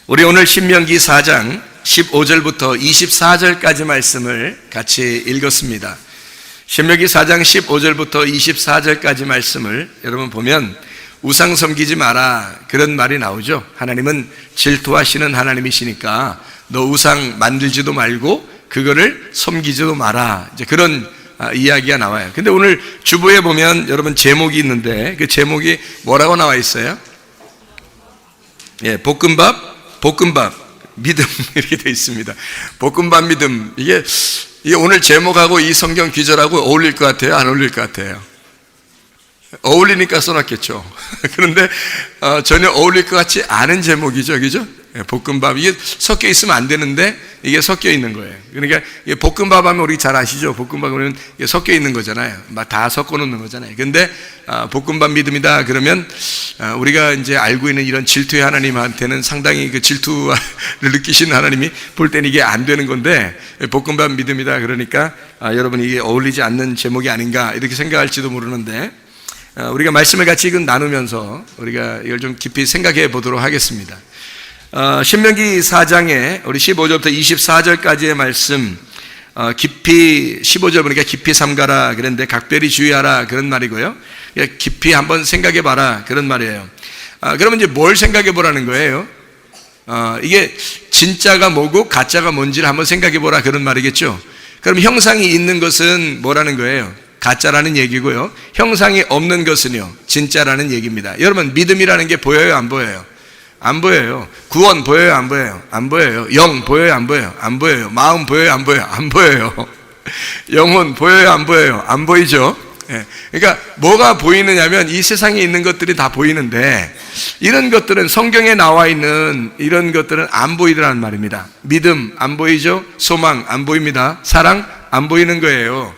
우리 오늘 신명기 4장 15절부터 24절까지 말씀을 같이 읽었습니다. 신명기 4장 15절부터 24절까지 말씀을 여러분 보면 우상 섬기지 마라 그런 말이 나오죠. 하나님은 질투하시는 하나님이시니까 너 우상 만들지도 말고 그거를 섬기지도 마라, 이제 그런 이야기가 나와요. 근데 오늘 주보에 보면 여러분 제목이 있는데 그 제목이 뭐라고 나와 있어요? 예, 볶음밥 믿음 이렇게 되어 있습니다. 볶음밥 믿음. 이게 오늘 제목하고 이 성경 귀절하고 어울릴 것 같아요? 안 어울릴 것 같아요? 어울리니까 써놨겠죠. 그런데 전혀 어울릴 것 같지 않은 제목이죠, 그죠? 볶음밥, 이게 섞여 있으면 안 되는데 이게 섞여 있는 거예요. 그러니까 볶음밥 하면 우리 잘 아시죠? 볶음밥은 이게 섞여 있는 거잖아요. 막 다 섞어 놓는 거잖아요. 근데 볶음밥 믿음이다 그러면 우리가 이제 알고 있는 이런 질투의 하나님한테는 상당히 그 질투를 느끼시는 하나님이 볼 때는 이게 안 되는 건데 볶음밥 믿음이다 그러니까 여러분 이게 어울리지 않는 제목이 아닌가 이렇게 생각할지도 모르는데 우리가 말씀을 같이 나누면서 우리가 이걸 좀 깊이 생각해 보도록 하겠습니다. 신명기 4장에 우리 15절부터 24절까지의 말씀 깊이 15절 보니까 깊이 삼가라 그랬는데 각별히 주의하라 그런 말이고요. 깊이 한번 생각해 봐라 그런 말이에요. 그러면 이제 뭘 생각해 보라는 거예요? 이게 진짜가 뭐고 가짜가 뭔지를 한번 생각해 보라 그런 말이겠죠. 그럼 형상이 있는 것은 뭐라는 거예요? 가짜라는 얘기고요. 형상이 없는 것은요, 진짜라는 얘기입니다. 여러분, 믿음이라는 게 보여요, 안 보여요? 안 보여요. 구원 보여요, 안 보여요? 안 보여요. 영 보여요, 안 보여요? 안 보여요. 마음 보여요, 안 보여요? 안 보여요. 영혼 보여요, 안 보여요? 안 보이죠? 그러니까 뭐가 보이느냐면 이 세상에 있는 것들이 다 보이는데 이런 것들은 성경에 나와 있는 이런 것들은 안 보이더라는 말입니다. 믿음 안 보이죠? 소망 안 보입니다. 사랑 안 보이는 거예요.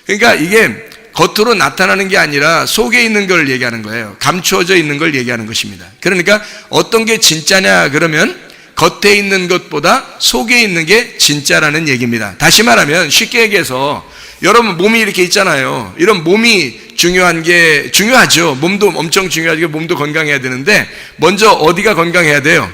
그러니까 이게 겉으로 나타나는 게 아니라 속에 있는 걸 얘기하는 거예요. 감추어져 있는 걸 얘기하는 것입니다. 그러니까 어떤 게 진짜냐 그러면 겉에 있는 것보다 속에 있는 게 진짜라는 얘기입니다. 다시 말하면 쉽게 얘기해서 여러분 몸이 이렇게 있잖아요. 이런 몸이 중요하죠. 몸도 엄청 중요하고 몸도 건강해야 되는데 먼저 어디가 건강해야 돼요?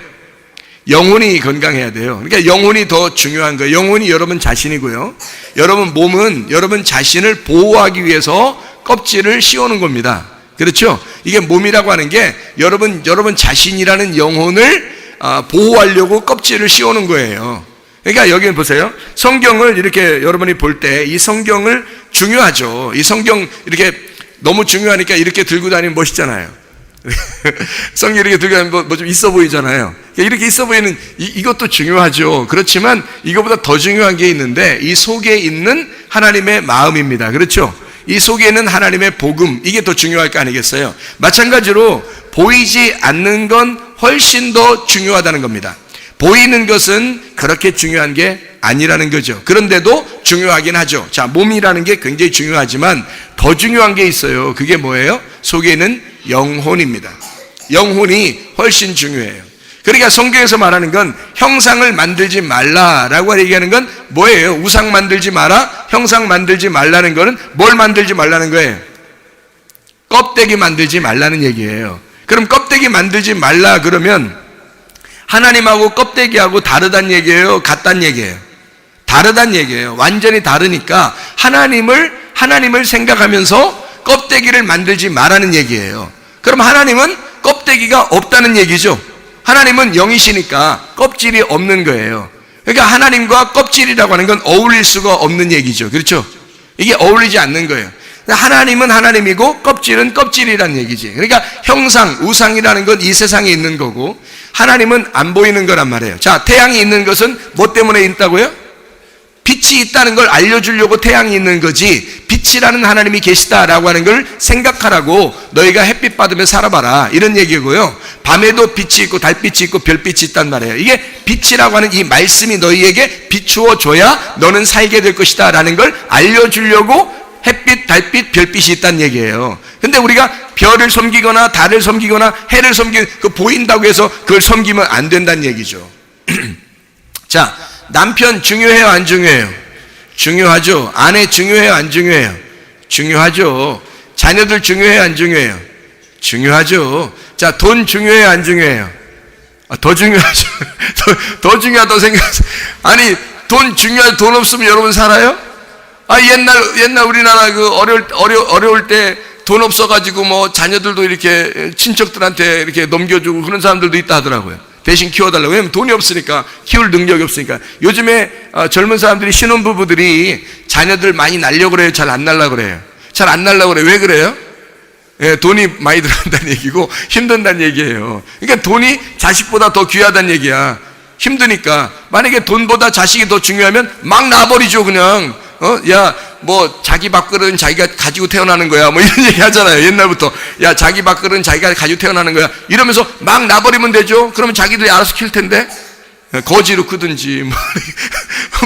영혼이 건강해야 돼요. 그러니까 영혼이 더 중요한 거예요. 영혼이 여러분 자신이고요. 여러분 몸은 여러분 자신을 보호하기 위해서 껍질을 씌우는 겁니다. 그렇죠? 이게 몸이라고 하는 게 여러분 자신이라는 영혼을 보호하려고 껍질을 씌우는 거예요. 그러니까 여기 보세요. 성경을 이렇게 여러분이 볼 때 이 성경을 중요하죠. 이 성경 이렇게 너무 중요하니까 이렇게 들고 다니면 멋있잖아요. 성경 이렇게 들고 다니면 뭐 좀 있어 보이잖아요. 이렇게 있어 보이는 이것도 중요하죠. 그렇지만 이것보다 더 중요한 게 있는데 이 속에 있는 하나님의 마음입니다. 그렇죠? 이 속에 있는 하나님의 복음, 이게 더 중요할 거 아니겠어요? 마찬가지로 보이지 않는 건 훨씬 더 중요하다는 겁니다. 보이는 것은 그렇게 중요한 게 아니라는 거죠. 그런데도 중요하긴 하죠. 자, 몸이라는 게 굉장히 중요하지만 더 중요한 게 있어요. 그게 뭐예요? 속에 있는 영혼입니다. 영혼이 훨씬 중요해요. 그러니까 성경에서 말하는 건 형상을 만들지 말라라고 얘기하는 건 뭐예요? 우상 만들지 마라, 형상 만들지 말라는 거는 뭘 만들지 말라는 거예요? 껍데기 만들지 말라는 얘기예요. 그럼 껍데기 만들지 말라 그러면 하나님하고 껍데기하고 다르단 얘기예요? 같단 얘기예요? 다르단 얘기예요. 완전히 다르니까 하나님을 생각하면서 껍데기를 만들지 말라는 얘기예요. 그럼 하나님은 껍데기가 없다는 얘기죠. 하나님은 영이시니까 껍질이 없는 거예요. 그러니까 하나님과 껍질이라고 하는 건 어울릴 수가 없는 얘기죠. 그렇죠? 이게 어울리지 않는 거예요. 하나님은 하나님이고 껍질은 껍질이란 얘기지. 그러니까 형상, 우상이라는 건 이 세상에 있는 거고 하나님은 안 보이는 거란 말이에요. 자, 태양이 있는 것은 뭐 때문에 있다고요? 빛이 있다는 걸 알려주려고 태양이 있는 거지 빛이라는 하나님이 계시다라고 하는 걸 생각하라고 너희가 햇빛 받으며 살아봐라 이런 얘기고요. 밤에도 빛이 있고 달빛이 있고 별빛이 있단 말이에요. 이게 빛이라고 하는 이 말씀이 너희에게 비추어 줘야 너는 살게 될 것이다 라는 걸 알려주려고 햇빛, 달빛, 별빛이 있다는 얘기예요. 근데 우리가 별을 섬기거나 달을 섬기거나 해를 그 보인다고 해서 그걸 섬기면 안 된다는 얘기죠. 자, 남편 중요해요, 안 중요해요? 중요하죠. 아내 중요해요, 안 중요해요? 중요하죠. 자녀들 중요해요, 안 중요해요? 중요하죠. 자, 돈 중요해요, 안 중요해요? 더 중요하죠. 더 중요하다고 생각하세요. 아니, 돈 중요하지. 돈 없으면 여러분 살아요? 옛날 우리나라 어려울 때 돈 없어가지고 뭐 자녀들도 이렇게 친척들한테 이렇게 넘겨주고 그런 사람들도 있다 하더라고요. 대신 키워달라고. 왜냐면 돈이 없으니까, 키울 능력이 없으니까. 요즘에 젊은 사람들이, 신혼부부들이 자녀들 많이 낳으려고 그래요? 잘 안 낳으려고 그래요? 잘 안 낳으려고 그래요. 왜 그래요? 예, 돈이 많이 들어간다는 얘기고 힘든다는 얘기예요. 그러니까 돈이 자식보다 더 귀하다는 얘기야. 힘드니까. 만약에 돈보다 자식이 더 중요하면 막 놔버리죠, 그냥. 뭐 자기 밥그릇은 자기가 가지고 태어나는 거야, 뭐 이런 얘기 하잖아요. 옛날부터. 야, 자기 밥그릇은 자기가 가지고 태어나는 거야, 이러면서 막 놔버리면 되죠. 그러면 자기들이 알아서 키울 텐데. 거지로 크든지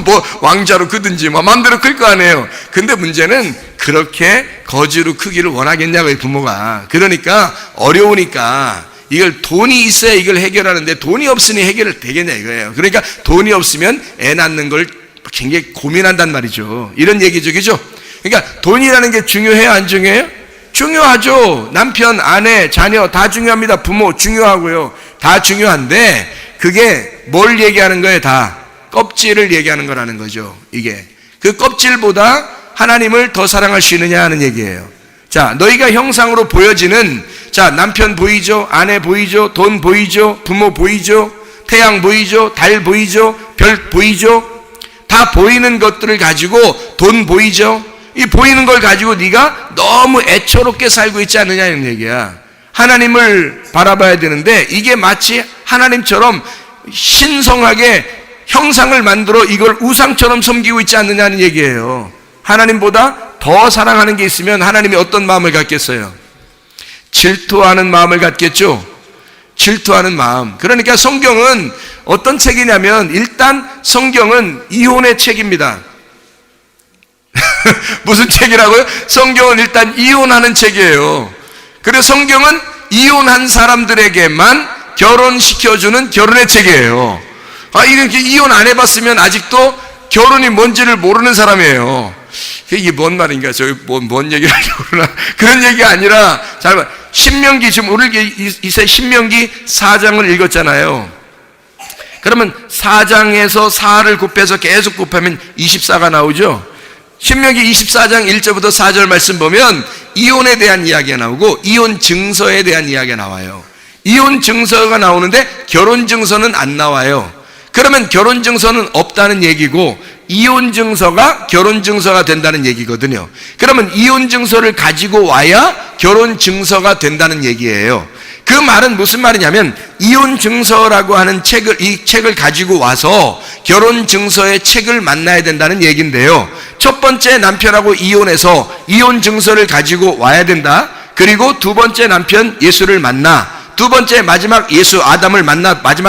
뭐 왕자로 크든지 뭐 마음대로 클 거 아니에요. 근데 문제는 그렇게 거지로 크기를 원하겠냐고요, 부모가. 그러니까 어려우니까 이걸 돈이 있어야 이걸 해결하는데 돈이 없으니 해결을 되겠냐 이거예요. 그러니까 돈이 없으면 애 낳는 걸 굉장히 고민한단 말이죠. 이런 얘기죠, 그죠? 그러니까 돈이라는 게 중요해요, 안 중요해요? 중요하죠. 남편, 아내, 자녀 다 중요합니다. 부모 중요하고요. 다 중요한데 그게 뭘 얘기하는 거예요? 다 껍질을 얘기하는 거라는 거죠. 이게 그 껍질보다 하나님을 더 사랑할 수 있느냐 하는 얘기예요. 자, 너희가 형상으로 보여지는, 자, 남편 보이죠? 아내 보이죠? 돈 보이죠? 부모 보이죠? 태양 보이죠? 달 보이죠? 별 보이죠? 다 보이는 것들을 가지고, 돈 보이죠? 이 보이는 걸 가지고 네가 너무 애처롭게 살고 있지 않느냐 이런 얘기야. 하나님을 바라봐야 되는데 이게 마치 하나님처럼 신성하게 형상을 만들어 이걸 우상처럼 섬기고 있지 않느냐는 얘기예요. 하나님보다 더 사랑하는 게 있으면 하나님이 어떤 마음을 갖겠어요? 질투하는 마음을 갖겠죠? 질투하는 마음. 그러니까 성경은 어떤 책이냐면, 일단 성경은 이혼의 책입니다. 무슨 책이라고요? 성경은 일단 이혼하는 책이에요. 그래서 성경은 이혼한 사람들에게만 결혼시켜주는 결혼의 책이에요. 이렇게 이혼 안 해봤으면 아직도 결혼이 뭔지를 모르는 사람이에요. 이게 뭔 말인가? 뭔 얘기를 하려고 그러나? 그런 얘기가 아니라, 잘 봐. 신명기, 지금 우리 이세 신명기 4장을 읽었잖아요. 그러면 4장에서 4를 곱해서 계속 곱하면 24가 나오죠? 신명기 24장 1절부터 4절 말씀 보면 이혼에 대한 이야기가 나오고 이혼 증서에 대한 이야기가 나와요. 이혼 증서가 나오는데 결혼 증서는 안 나와요. 그러면 결혼 증서는 없다는 얘기고 이혼 증서가 결혼 증서가 된다는 얘기거든요. 그러면 이혼 증서를 가지고 와야 결혼 증서가 된다는 얘기예요. 그 말은 무슨 말이냐면, 이혼 증서라고 하는 이 책을 가지고 와서 결혼 증서의 책을 만나야 된다는 얘기인데요. 첫 번째 남편하고 이혼해서 이혼 증서를 가지고 와야 된다. 그리고 두 번째 남편 예수를 만나, 두 번째 마지막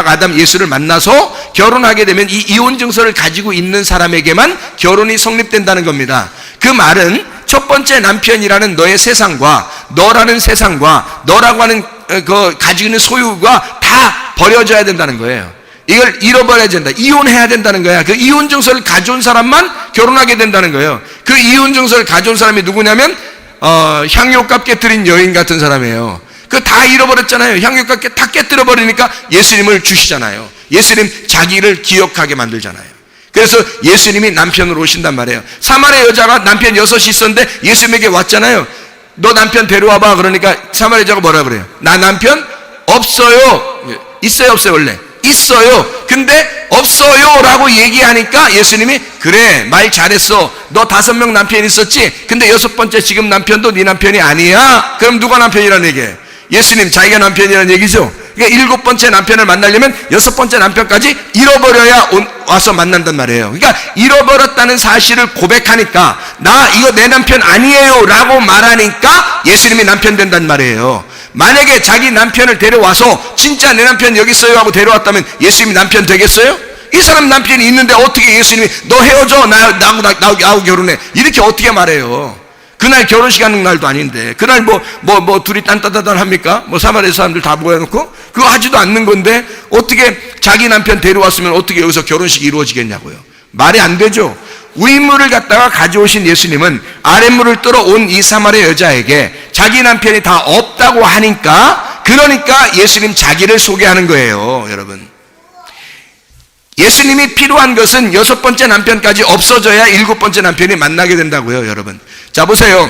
아담 예수를 만나서 결혼하게 되면 이 이혼 증서를 가지고 있는 사람에게만 결혼이 성립된다는 겁니다. 그 말은 첫 번째 남편이라는 너의 세상과 너라는 세상과 너라고 하는 가지고 있는 소유가 다 버려져야 된다는 거예요. 이걸 잃어버려야 된다. 이혼해야 된다는 거야. 그 이혼 증서를 가져온 사람만 결혼하게 된다는 거예요. 그 이혼 증서를 가져온 사람이 누구냐면 향유값 깨뜨린 여인 같은 사람이에요. 그 다 잃어버렸잖아요. 향유값 다 깨뜨려 버리니까 예수님을 주시잖아요. 예수님 자기를 기억하게 만들잖아요. 그래서 예수님이 남편으로 오신단 말이에요. 사마리아 여자가 남편 6이 있었는데 예수님에게 왔잖아요. 너 남편 데려와봐. 그러니까 사마리아 여자가 뭐라 그래요? 나 남편 없어요. 있어요, 없어요? 원래 있어요. 근데 없어요 라고 얘기하니까 예수님이, 그래, 말 잘했어. 너 5명 남편 있었지? 근데 6번째 지금 남편도 네 남편이 아니야. 그럼 누가 남편이라는 얘기예요? 예수님 자기가 남편이라는 얘기죠. 그러니까 7번째 남편을 만나려면 6번째 남편까지 잃어버려야 와서 만난단 말이에요. 그러니까 잃어버렸다는 사실을 고백하니까, 나 이거 내 남편 아니에요 라고 말하니까 예수님이 남편 된단 말이에요. 만약에 자기 남편을 데려와서 진짜 내 남편 여기 있어요 하고 데려왔다면 예수님이 남편 되겠어요? 이 사람 남편이 있는데 어떻게 예수님이 너 헤어져, 나하고 결혼해, 이렇게 어떻게 말해요? 그날 결혼식 하는 날도 아닌데, 그날 뭐 둘이 딴따다단 합니까? 사마리아 사람들 다 모여놓고 그거 하지도 않는 건데 어떻게 자기 남편 데려왔으면 어떻게 여기서 결혼식이 이루어지겠냐고요. 말이 안 되죠. 위물을 갖다가 가져오신 예수님은 아랫물을 떨어 온 이 사마리아 여자에게 자기 남편이 다 없다고 하니까 그러니까 예수님 자기를 소개하는 거예요, 여러분. 예수님이 필요한 것은 6번째 남편까지 없어져야 7번째 남편이 만나게 된다고요, 여러분. 자, 보세요.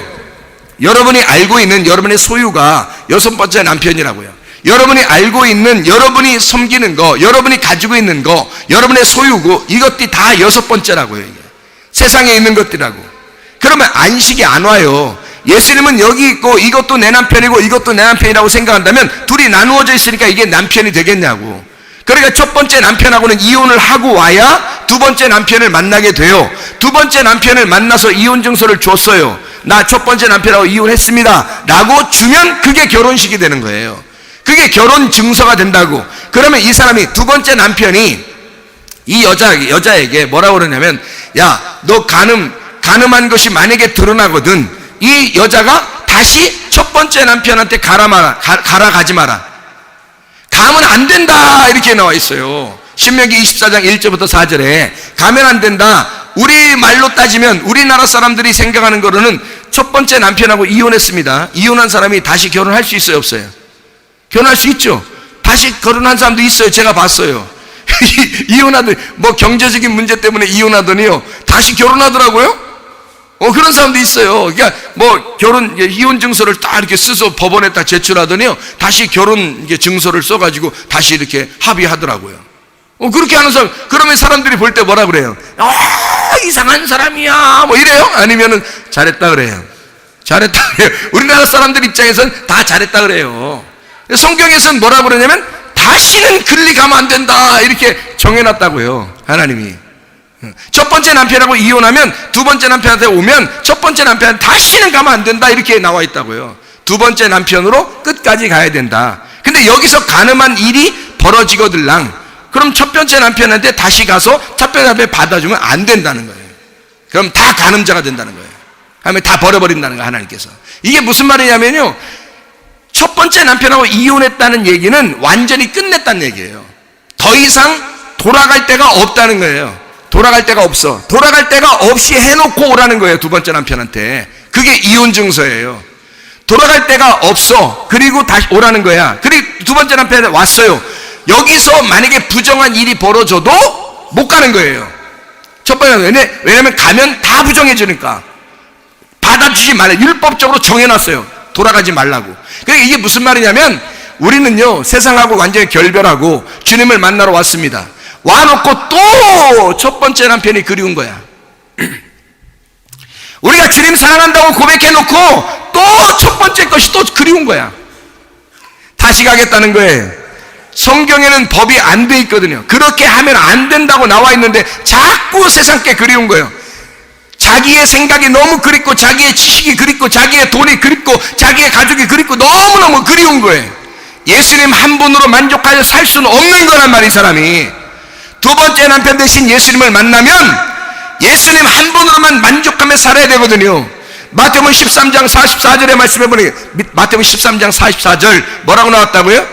여러분이 알고 있는 여러분의 소유가 6번째 남편이라고요. 여러분이 알고 있는, 여러분이 섬기는 거, 여러분이 가지고 있는 거, 여러분의 소유고, 이것들이 다 6번째라고요. 이게. 세상에 있는 것들이라고. 그러면 안식이 안 와요. 예수님은 여기 있고 이것도 내 남편이고 이것도 내 남편이라고 생각한다면 둘이 나누어져 있으니까 이게 남편이 되겠냐고. 그러니까 첫 번째 남편하고는 이혼을 하고 와야 두 번째 남편을 만나게 돼요. 두 번째 남편을 만나서 이혼 증서를 줬어요. 나 첫 번째 남편하고 이혼했습니다 라고 주면 그게 결혼식이 되는 거예요. 그게 결혼 증서가 된다고. 그러면 이 사람이, 두 번째 남편이 이 여자에게 뭐라고 그러냐면, 야, 너 가늠한 것이 만약에 드러나거든, 이 여자가 다시 첫 번째 남편한테 가지 마라. 가면 안 된다, 이렇게 나와 있어요. 신명기 24장 1절부터 4절에 가면 안 된다. 우리 말로 따지면 우리나라 사람들이 생각하는 거로는 첫 번째 남편하고 이혼했습니다. 이혼한 사람이 다시 결혼할 수 있어요, 없어요? 결혼할 수 있죠. 다시 결혼한 사람도 있어요. 제가 봤어요. 이혼하더니, 뭐 경제적인 문제 때문에 이혼하더니요, 다시 결혼하더라고요. 그런 사람도 있어요. 그러니까 뭐 이혼 증서를 딱 이렇게 써서 법원에 딱 제출하더니요, 다시 결혼 증서를 써가지고 다시 이렇게 합의하더라고요. 그렇게 하는 사람, 그러면 사람들이 볼 때 뭐라 그래요? 이상한 사람이야, 뭐 이래요? 아니면은 잘했다 그래요? 잘했다 그래요? 우리나라 사람들 입장에서는 다 잘했다 그래요. 성경에서는 뭐라 그러냐면, 다시는 그리 가면 안 된다, 이렇게 정해놨다고요, 하나님이. 첫 번째 남편하고 이혼하면 두 번째 남편한테 오면 첫 번째 남편한테 다시는 가면 안 된다, 이렇게 나와 있다고요. 두 번째 남편으로 끝까지 가야 된다. 근데 여기서 가늠한 일이 벌어지거들랑, 그럼 첫 번째 남편한테 다시 가서 첫 번째 남편 받아주면 안 된다는 거예요. 그럼 다 가늠자가 된다는 거예요. 하면 다 버려버린다는 거예요, 하나님께서. 이게 무슨 말이냐면요, 첫 번째 남편하고 이혼했다는 얘기는 완전히 끝냈다는 얘기예요. 더 이상 돌아갈 데가 없다는 거예요. 돌아갈 데가 없어. 돌아갈 데가 없이 해놓고 오라는 거예요, 두 번째 남편한테. 그게 이혼 증서예요. 돌아갈 데가 없어. 그리고 다시 오라는 거야. 그리고 두 번째 남편한테 왔어요. 여기서 만약에 부정한 일이 벌어져도 못 가는 거예요. 첫 번째는, 왜냐면 가면 다 부정해지니까. 받아주지 말라. 율법적으로 정해놨어요. 돌아가지 말라고. 그러니까 이게 무슨 말이냐면, 우리는요, 세상하고 완전히 결별하고 주님을 만나러 왔습니다. 와놓고 또 첫 번째 남편이 그리운 거야. 우리가 주님 사랑한다고 고백해놓고 또 첫 번째 것이 또 그리운 거야. 다시 가겠다는 거예요. 성경에는 법이 안 돼 있거든요. 그렇게 하면 안 된다고 나와 있는데 자꾸 세상께 그리운 거예요. 자기의 생각이 너무 그립고, 자기의 지식이 그립고, 자기의 돈이 그립고, 자기의 가족이 그립고, 너무너무 그리운 거예요. 예수님 한 분으로 만족하여 살 수는 없는 거란 말이에요, 이 사람이. 두 번째 남편 대신 예수님을 만나면 예수님 한 분으로만 만족하며 살아야 되거든요. 마태복음 13장 44절의 말씀해 보니, 마태복음 13장 44절 뭐라고 나왔다고요?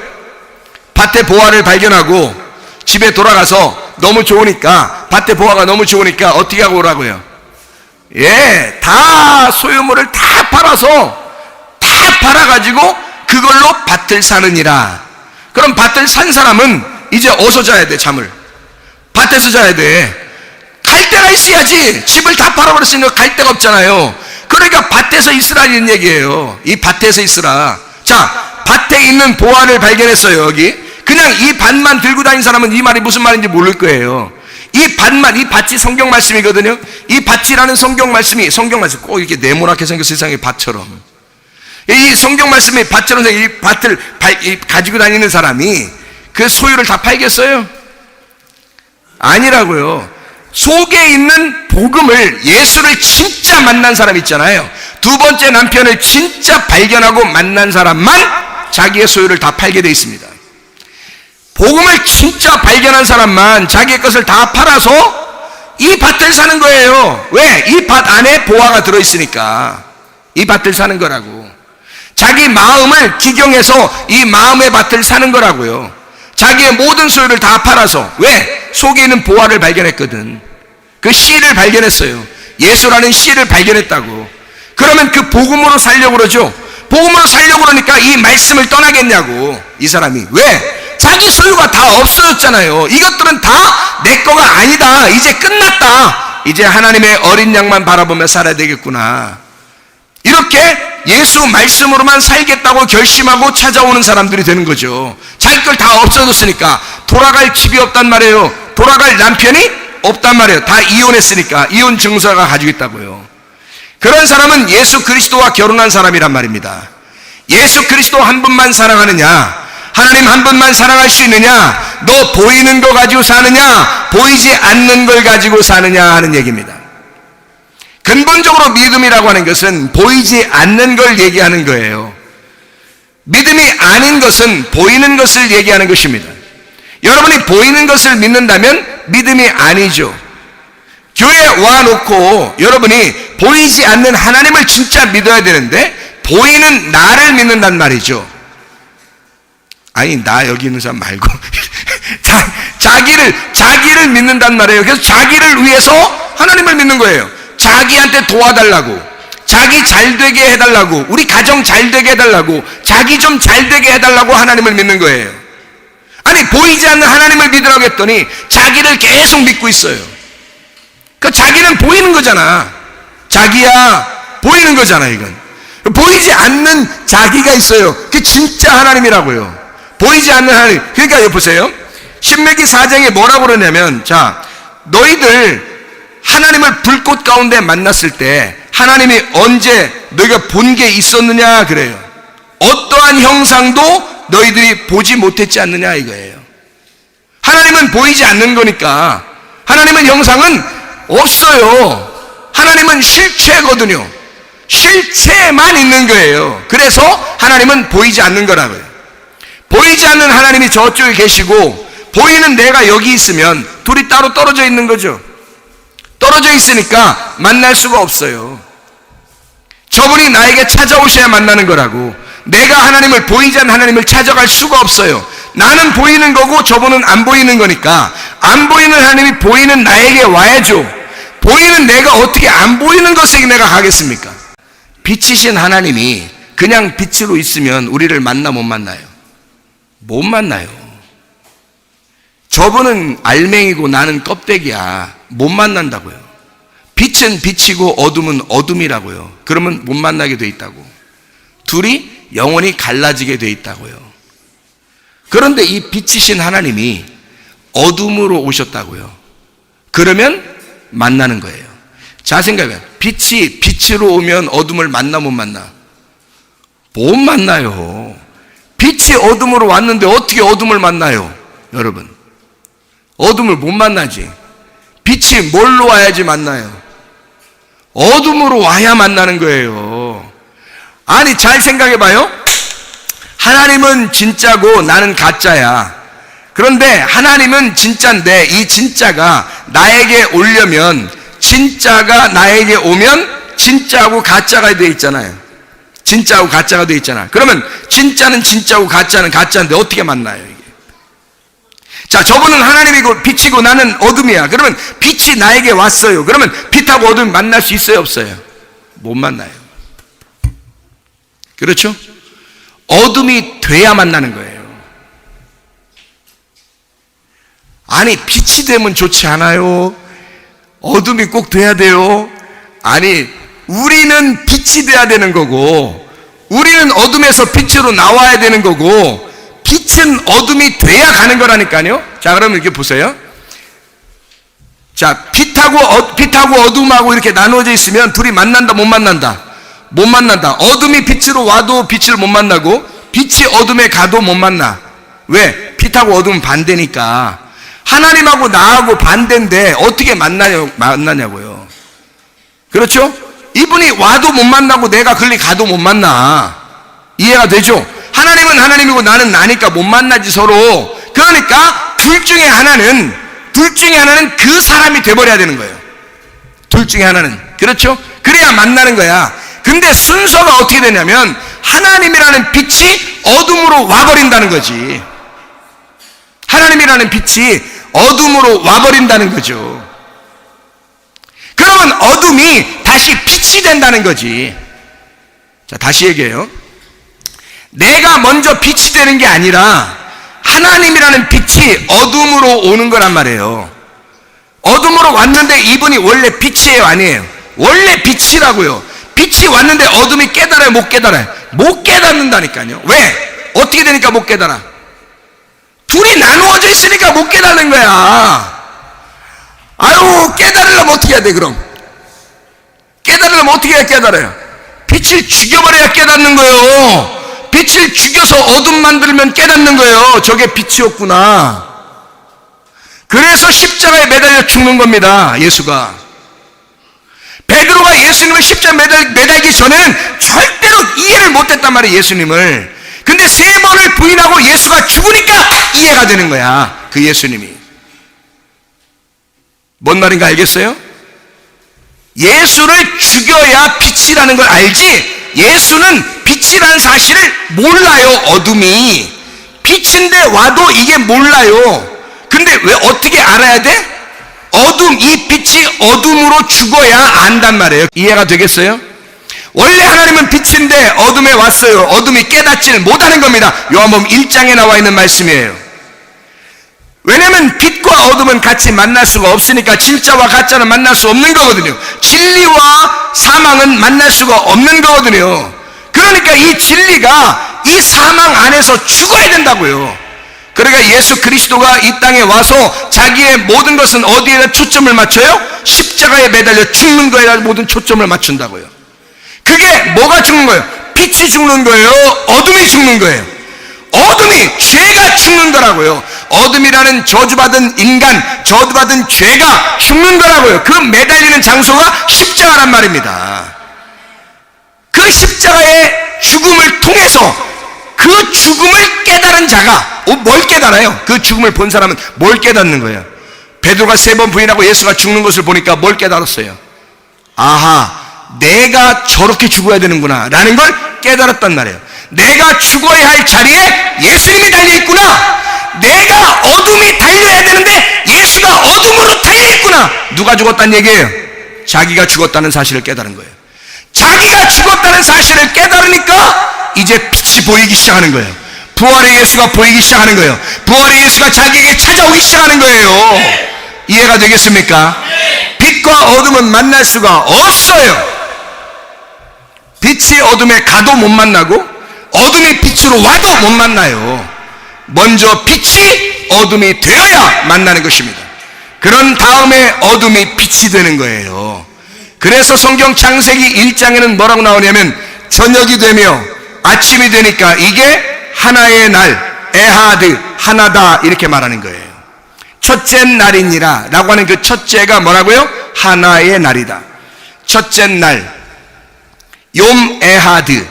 밭에 보화를 발견하고 집에 돌아가서 너무 좋으니까, 밭에 보화가 너무 좋으니까 어떻게 하고 오라고요? 예, 다 소유물을 다 팔아가지고 그걸로 밭을 사느니라. 그럼 밭을 산 사람은 이제 어디서 자야 돼, 잠을? 밭에서 자야 돼. 갈 데가 있어야지. 집을 다 팔아버렸으니까 갈 데가 없잖아요. 그러니까 밭에서 있으라는 얘기예요. 이 밭에서 있으라. 자, 밭에 있는 보화를 발견했어요, 여기. 그냥 이 밭만 들고 다니는 사람은 이 말이 무슨 말인지 모를 거예요. 이 밭이 성경 말씀이거든요. 이 밭이라는 성경 말씀 꼭 이렇게 네모나게 생겨, 세상의 밭처럼. 이 성경 말씀이 밭처럼 이 밭을 가지고 다니는 사람이 그 소유를 다 팔겠어요? 아니라고요. 속에 있는 복음을, 예수를 진짜 만난 사람 있잖아요. 두 번째 남편을 진짜 발견하고 만난 사람만 자기의 소유를 다 팔게 돼 있습니다. 복음을 진짜 발견한 사람만 자기의 것을 다 팔아서 이 밭을 사는 거예요. 왜? 이 밭 안에 보화가 들어있으니까. 이 밭을 사는 거라고. 자기 마음을 기경해서 이 마음의 밭을 사는 거라고요. 자기의 모든 소유를 다 팔아서. 왜? 속에 있는 보화를 발견했거든. 그 씨를 발견했어요. 예수라는 씨를 발견했다고. 그러면 그 복음으로 살려고 그러죠. 복음으로 살려고 그러니까 이 말씀을 떠나겠냐고. 이 사람이. 왜? 자기 소유가 다 없어졌잖아요. 이것들은 다 내 거가 아니다. 이제 끝났다. 이제 하나님의 어린 양만 바라보며 살아야 되겠구나. 이렇게 예수 말씀으로만 살겠다고 결심하고 찾아오는 사람들이 되는 거죠. 자기 걸 다 없어졌으니까. 돌아갈 집이 없단 말이에요. 돌아갈 남편이 없단 말이에요. 다 이혼했으니까. 이혼 증서가 가지고 있다고요. 그런 사람은 예수 그리스도와 결혼한 사람이란 말입니다. 예수 그리스도 한 분만 사랑하느냐? 하나님 한 분만 사랑할 수 있느냐? 너 보이는 거 가지고 사느냐? 보이지 않는 걸 가지고 사느냐 하는 얘기입니다. 근본적으로 믿음이라고 하는 것은 보이지 않는 걸 얘기하는 거예요. 믿음이 아닌 것은 보이는 것을 얘기하는 것입니다. 여러분이 보이는 것을 믿는다면 믿음이 아니죠. 교회에 와놓고 여러분이 보이지 않는 하나님을 진짜 믿어야 되는데 보이는 나를 믿는단 말이죠. 아니, 나 여기 있는 사람 말고 자기를 믿는단 말이에요. 그래서 자기를 위해서 하나님을 믿는 거예요. 자기한테 도와달라고, 자기 잘되게 해달라고, 우리 가정 잘되게 해달라고, 자기 좀 잘되게 해달라고 하나님을 믿는 거예요. 아니, 보이지 않는 하나님을 믿으라고 했더니 자기를 계속 믿고 있어요. 그 자기는 보이는 거잖아. 자기야 보이는 거잖아. 이건 보이지 않는 자기가 있어요. 그게 진짜 하나님이라고요. 보이지 않는 하나님. 그러니까 여기 보세요. 신명기 4장에 뭐라고 그러냐면, 자, 너희들 하나님을 불꽃 가운데 만났을 때 하나님이 언제 너희가 본 게 있었느냐 그래요. 어떠한 형상도 너희들이 보지 못했지 않느냐 이거예요. 하나님은 보이지 않는 거니까 하나님은 형상은 없어요. 하나님은 실체거든요. 실체만 있는 거예요. 그래서 하나님은 보이지 않는 거라고요. 보이지 않는 하나님이 저쪽에 계시고 보이는 내가 여기 있으면 둘이 따로 떨어져 있는 거죠. 떨어져 있으니까 만날 수가 없어요. 저분이 나에게 찾아오셔야 만나는 거라고. 내가 하나님을, 보이지 않는 하나님을 찾아갈 수가 없어요. 나는 보이는 거고 저분은 안 보이는 거니까 안 보이는 하나님이 보이는 나에게 와야죠. 보이는 내가 어떻게 안 보이는 것에게 내가 가겠습니까? 빛이신 하나님이 그냥 빛으로 있으면 우리를 만나 못 만나요? 못 만나요. 저분은 알맹이고 나는 껍데기야. 못 만난다고요. 빛은 빛이고 어둠은 어둠이라고요. 그러면 못 만나게 돼 있다고. 둘이 영원히 갈라지게 돼 있다고요. 그런데 이 빛이신 하나님이 어둠으로 오셨다고요. 그러면 만나는 거예요. 자, 생각해요. 빛이 빛으로 오면 어둠을 만나 못 만나? 못 만나요. 빛이 어둠으로 왔는데 어떻게 어둠을 만나요? 여러분, 어둠을 못 만나지. 빛이 뭘로 와야지 만나요? 어둠으로 와야 만나는 거예요. 아니, 잘 생각해 봐요. 하나님은 진짜고 나는 가짜야. 그런데 하나님은 진짜인데 이 진짜가 나에게 오려면, 진짜가 나에게 오면 진짜하고 가짜가 돼 있잖아요. 진짜하고 가짜가 돼 있잖아. 그러면 진짜는 진짜고 가짜는 가짜인데 어떻게 만나요, 이게? 자, 저분은 하나님이고 빛이고 나는 어둠이야. 그러면 빛이 나에게 왔어요. 그러면 빛하고 어둠이 만날 수 있어요, 없어요? 못 만나요. 그렇죠? 어둠이 돼야 만나는 거예요. 아니, 빛이 되면 좋지 않아요? 어둠이 꼭 돼야 돼요? 아니, 우리는 빛이 돼야 되는 거고 우리는 어둠에서 빛으로 나와야 되는 거고 빛은 어둠이 돼야 가는 거라니까요. 자, 그러면 이렇게 보세요. 자, 빛하고 어둠하고 이렇게 나누어져 있으면 둘이 만난다, 못 만난다? 못 만난다. 어둠이 빛으로 와도 빛을 못 만나고 빛이 어둠에 가도 못 만나. 왜? 빛하고 어둠은 반대니까. 하나님하고 나하고 반대인데 어떻게 만나냐고요. 그렇죠? 이분이 와도 못 만나고 내가 글리 가도 못 만나. 이해가 되죠? 하나님은 하나님이고 나는 나니까 못 만나지 서로. 그러니까 둘 중에 하나는 그 사람이 돼버려야 되는 거예요. 둘 중에 하나는. 그렇죠? 그래야 만나는 거야. 근데 순서가 어떻게 되냐면 하나님이라는 빛이 어둠으로 와버린다는 거지. 하나님이라는 빛이 어둠으로 와버린다는 거죠. 그러면 어둠이 다시 빛이 된다는 거지. 자, 다시 얘기해요. 내가 먼저 빛이 되는 게 아니라 하나님이라는 빛이 어둠으로 오는 거란 말이에요. 어둠으로 왔는데 이분이 원래 빛이에요, 아니에요? 원래 빛이라고요. 빛이 왔는데 어둠이 깨달아요, 못 깨달아요? 못 깨닫는다니까요. 왜? 어떻게 되니까 못 깨달아? 둘이 나누어져 있으니까 못 깨닫는 거야. 아유, 깨달으려면 어떻게 해야 돼, 그럼? 깨달으려면 어떻게 해야 깨달아요? 빛을 죽여버려야 깨닫는 거예요. 빛을 죽여서 어둠 만들면 깨닫는 거예요. 저게 빛이었구나. 그래서 십자가에 매달려 죽는 겁니다, 예수가. 베드로가 예수님을 십자가에 매달기 전에는 절대로 이해를 못했단 말이에요, 예수님을. 근데 3번을 부인하고 예수가 죽으니까 이해가 되는 거야, 그 예수님이. 뭔 말인가 알겠어요? 예수를 죽여야 빛이라는 걸 알지, 예수는 빛이라는 사실을 몰라요. 어둠이 빛인데 와도 이게 몰라요. 근데 왜 어떻게 알아야 돼? 어둠, 이 빛이 어둠으로 죽어야 안단 말이에요. 이해가 되겠어요? 원래 하나님은 빛인데 어둠에 왔어요. 어둠이 깨닫지를 못하는 겁니다. 요한복음 1장에 나와 있는 말씀이에요. 왜냐면 빛과 어둠은 같이 만날 수가 없으니까, 진짜와 가짜는 만날 수 없는 거거든요. 진리와 사망은 만날 수가 없는 거거든요. 그러니까 이 진리가 이 사망 안에서 죽어야 된다고요. 그러니까 예수 그리스도가 이 땅에 와서 자기의 모든 것은 어디에다 초점을 맞춰요? 십자가에 매달려 죽는 거에다 모든 초점을 맞춘다고요. 그게 뭐가 죽는 거예요? 빛이 죽는 거예요? 어둠이 죽는 거예요? 어둠이, 죄가 죽는 거라고요. 어둠이라는 저주받은 인간, 저주받은 죄가 죽는 거라고요. 그 매달리는 장소가 십자가란 말입니다. 그 십자가의 죽음을 통해서 그 죽음을 깨달은 자가 뭘 깨달아요? 그 죽음을 본 사람은 뭘 깨닫는 거예요? 베드로가 3번 부인하고 예수가 죽는 것을 보니까 뭘 깨달았어요? 아하, 내가 저렇게 죽어야 되는구나 라는 걸 깨달았단 말이에요. 내가 죽어야 할 자리에 예수님이 달려있구나. 내가 어둠이 달려야 되는데 예수가 어둠으로 달려있구나. 누가 죽었다는 얘기예요? 자기가 죽었다는 사실을 깨달은 거예요. 자기가 죽었다는 사실을 깨달으니까 이제 빛이 보이기 시작하는 거예요. 부활의 예수가 보이기 시작하는 거예요. 부활의 예수가 자기에게 찾아오기 시작하는 거예요. 이해가 되겠습니까? 빛과 어둠은 만날 수가 없어요. 빛이 어둠에 가도 못 만나고 어둠이 빛으로 와도 못 만나요. 먼저 빛이 어둠이 되어야 만나는 것입니다. 그런 다음에 어둠이 빛이 되는 거예요. 그래서 성경 창세기 1장에는 뭐라고 나오냐면, 저녁이 되며 아침이 되니까 이게 하나의 날, 에하드, 하나다, 이렇게 말하는 거예요. 첫째 날이니라 라고 하는 그 첫째가 뭐라고요? 하나의 날이다. 첫째 날, 욤 에하드,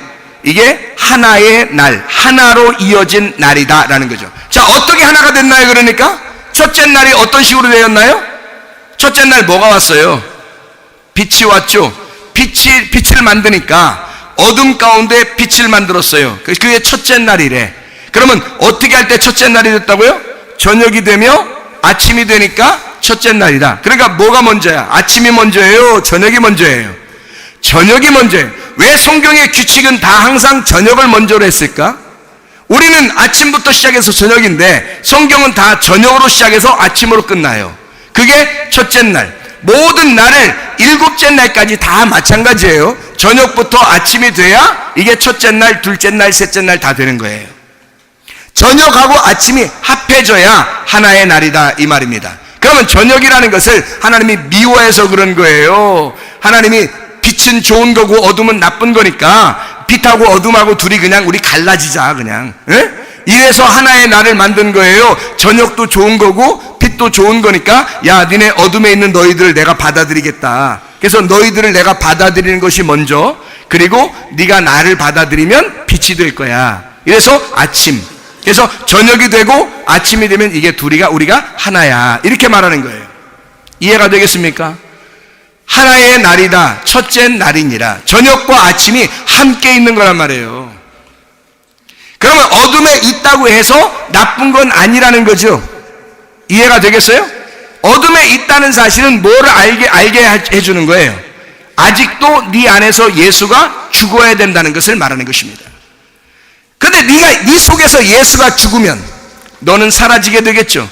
이게 하나의 날, 하나로 이어진 날이다 라는 거죠. 자, 어떻게 하나가 됐나요? 그러니까 첫째 날이 어떤 식으로 되었나요? 첫째 날 뭐가 왔어요? 빛이 왔죠. 빛을 만드니까 어둠 가운데 빛을 만들었어요. 그게 첫째 날이래. 그러면 어떻게 할 때 첫째 날이 됐다고요? 저녁이 되며 아침이 되니까 첫째 날이다. 그러니까 뭐가 먼저야? 아침이 먼저예요? 저녁이 먼저예요? 저녁이 먼저예요. 왜 성경의 규칙은 다 항상 저녁을 먼저로 했을까? 우리는 아침부터 시작해서 저녁인데 성경은 다 저녁으로 시작해서 아침으로 끝나요. 그게 첫째 날. 모든 날을 7째 날까지 다 마찬가지예요. 저녁부터 아침이 돼야 이게 첫째 날, 둘째 날, 셋째 날 다 되는 거예요. 저녁하고 아침이 합해져야 하나의 날이다, 이 말입니다. 그러면 저녁이라는 것을 하나님이 미워해서 그런 거예요. 하나님이 빛은 좋은 거고 어둠은 나쁜 거니까 빛하고 어둠하고 둘이 그냥 우리 갈라지자, 그냥. 에? 이래서 하나의 날을 만든 거예요. 저녁도 좋은 거고 빛도 좋은 거니까, 야, 니네 어둠에 있는 너희들을 내가 받아들이겠다. 그래서 너희들을 내가 받아들이는 것이 먼저, 그리고 네가 나를 받아들이면 빛이 될 거야. 이래서 아침, 그래서 저녁이 되고 아침이 되면 이게 둘이가, 우리가 하나야, 이렇게 말하는 거예요. 이해가 되겠습니까? 하나의 날이다, 첫째 날이니라. 저녁과 아침이 함께 있는 거란 말이에요. 그러면 어둠에 있다고 해서 나쁜 건 아니라는 거죠. 이해가 되겠어요? 어둠에 있다는 사실은 뭐를 알게 해주는 거예요? 아직도 네 안에서 예수가 죽어야 된다는 것을 말하는 것입니다. 근데 네 속에서 예수가 죽으면 너는 사라지게 되겠죠.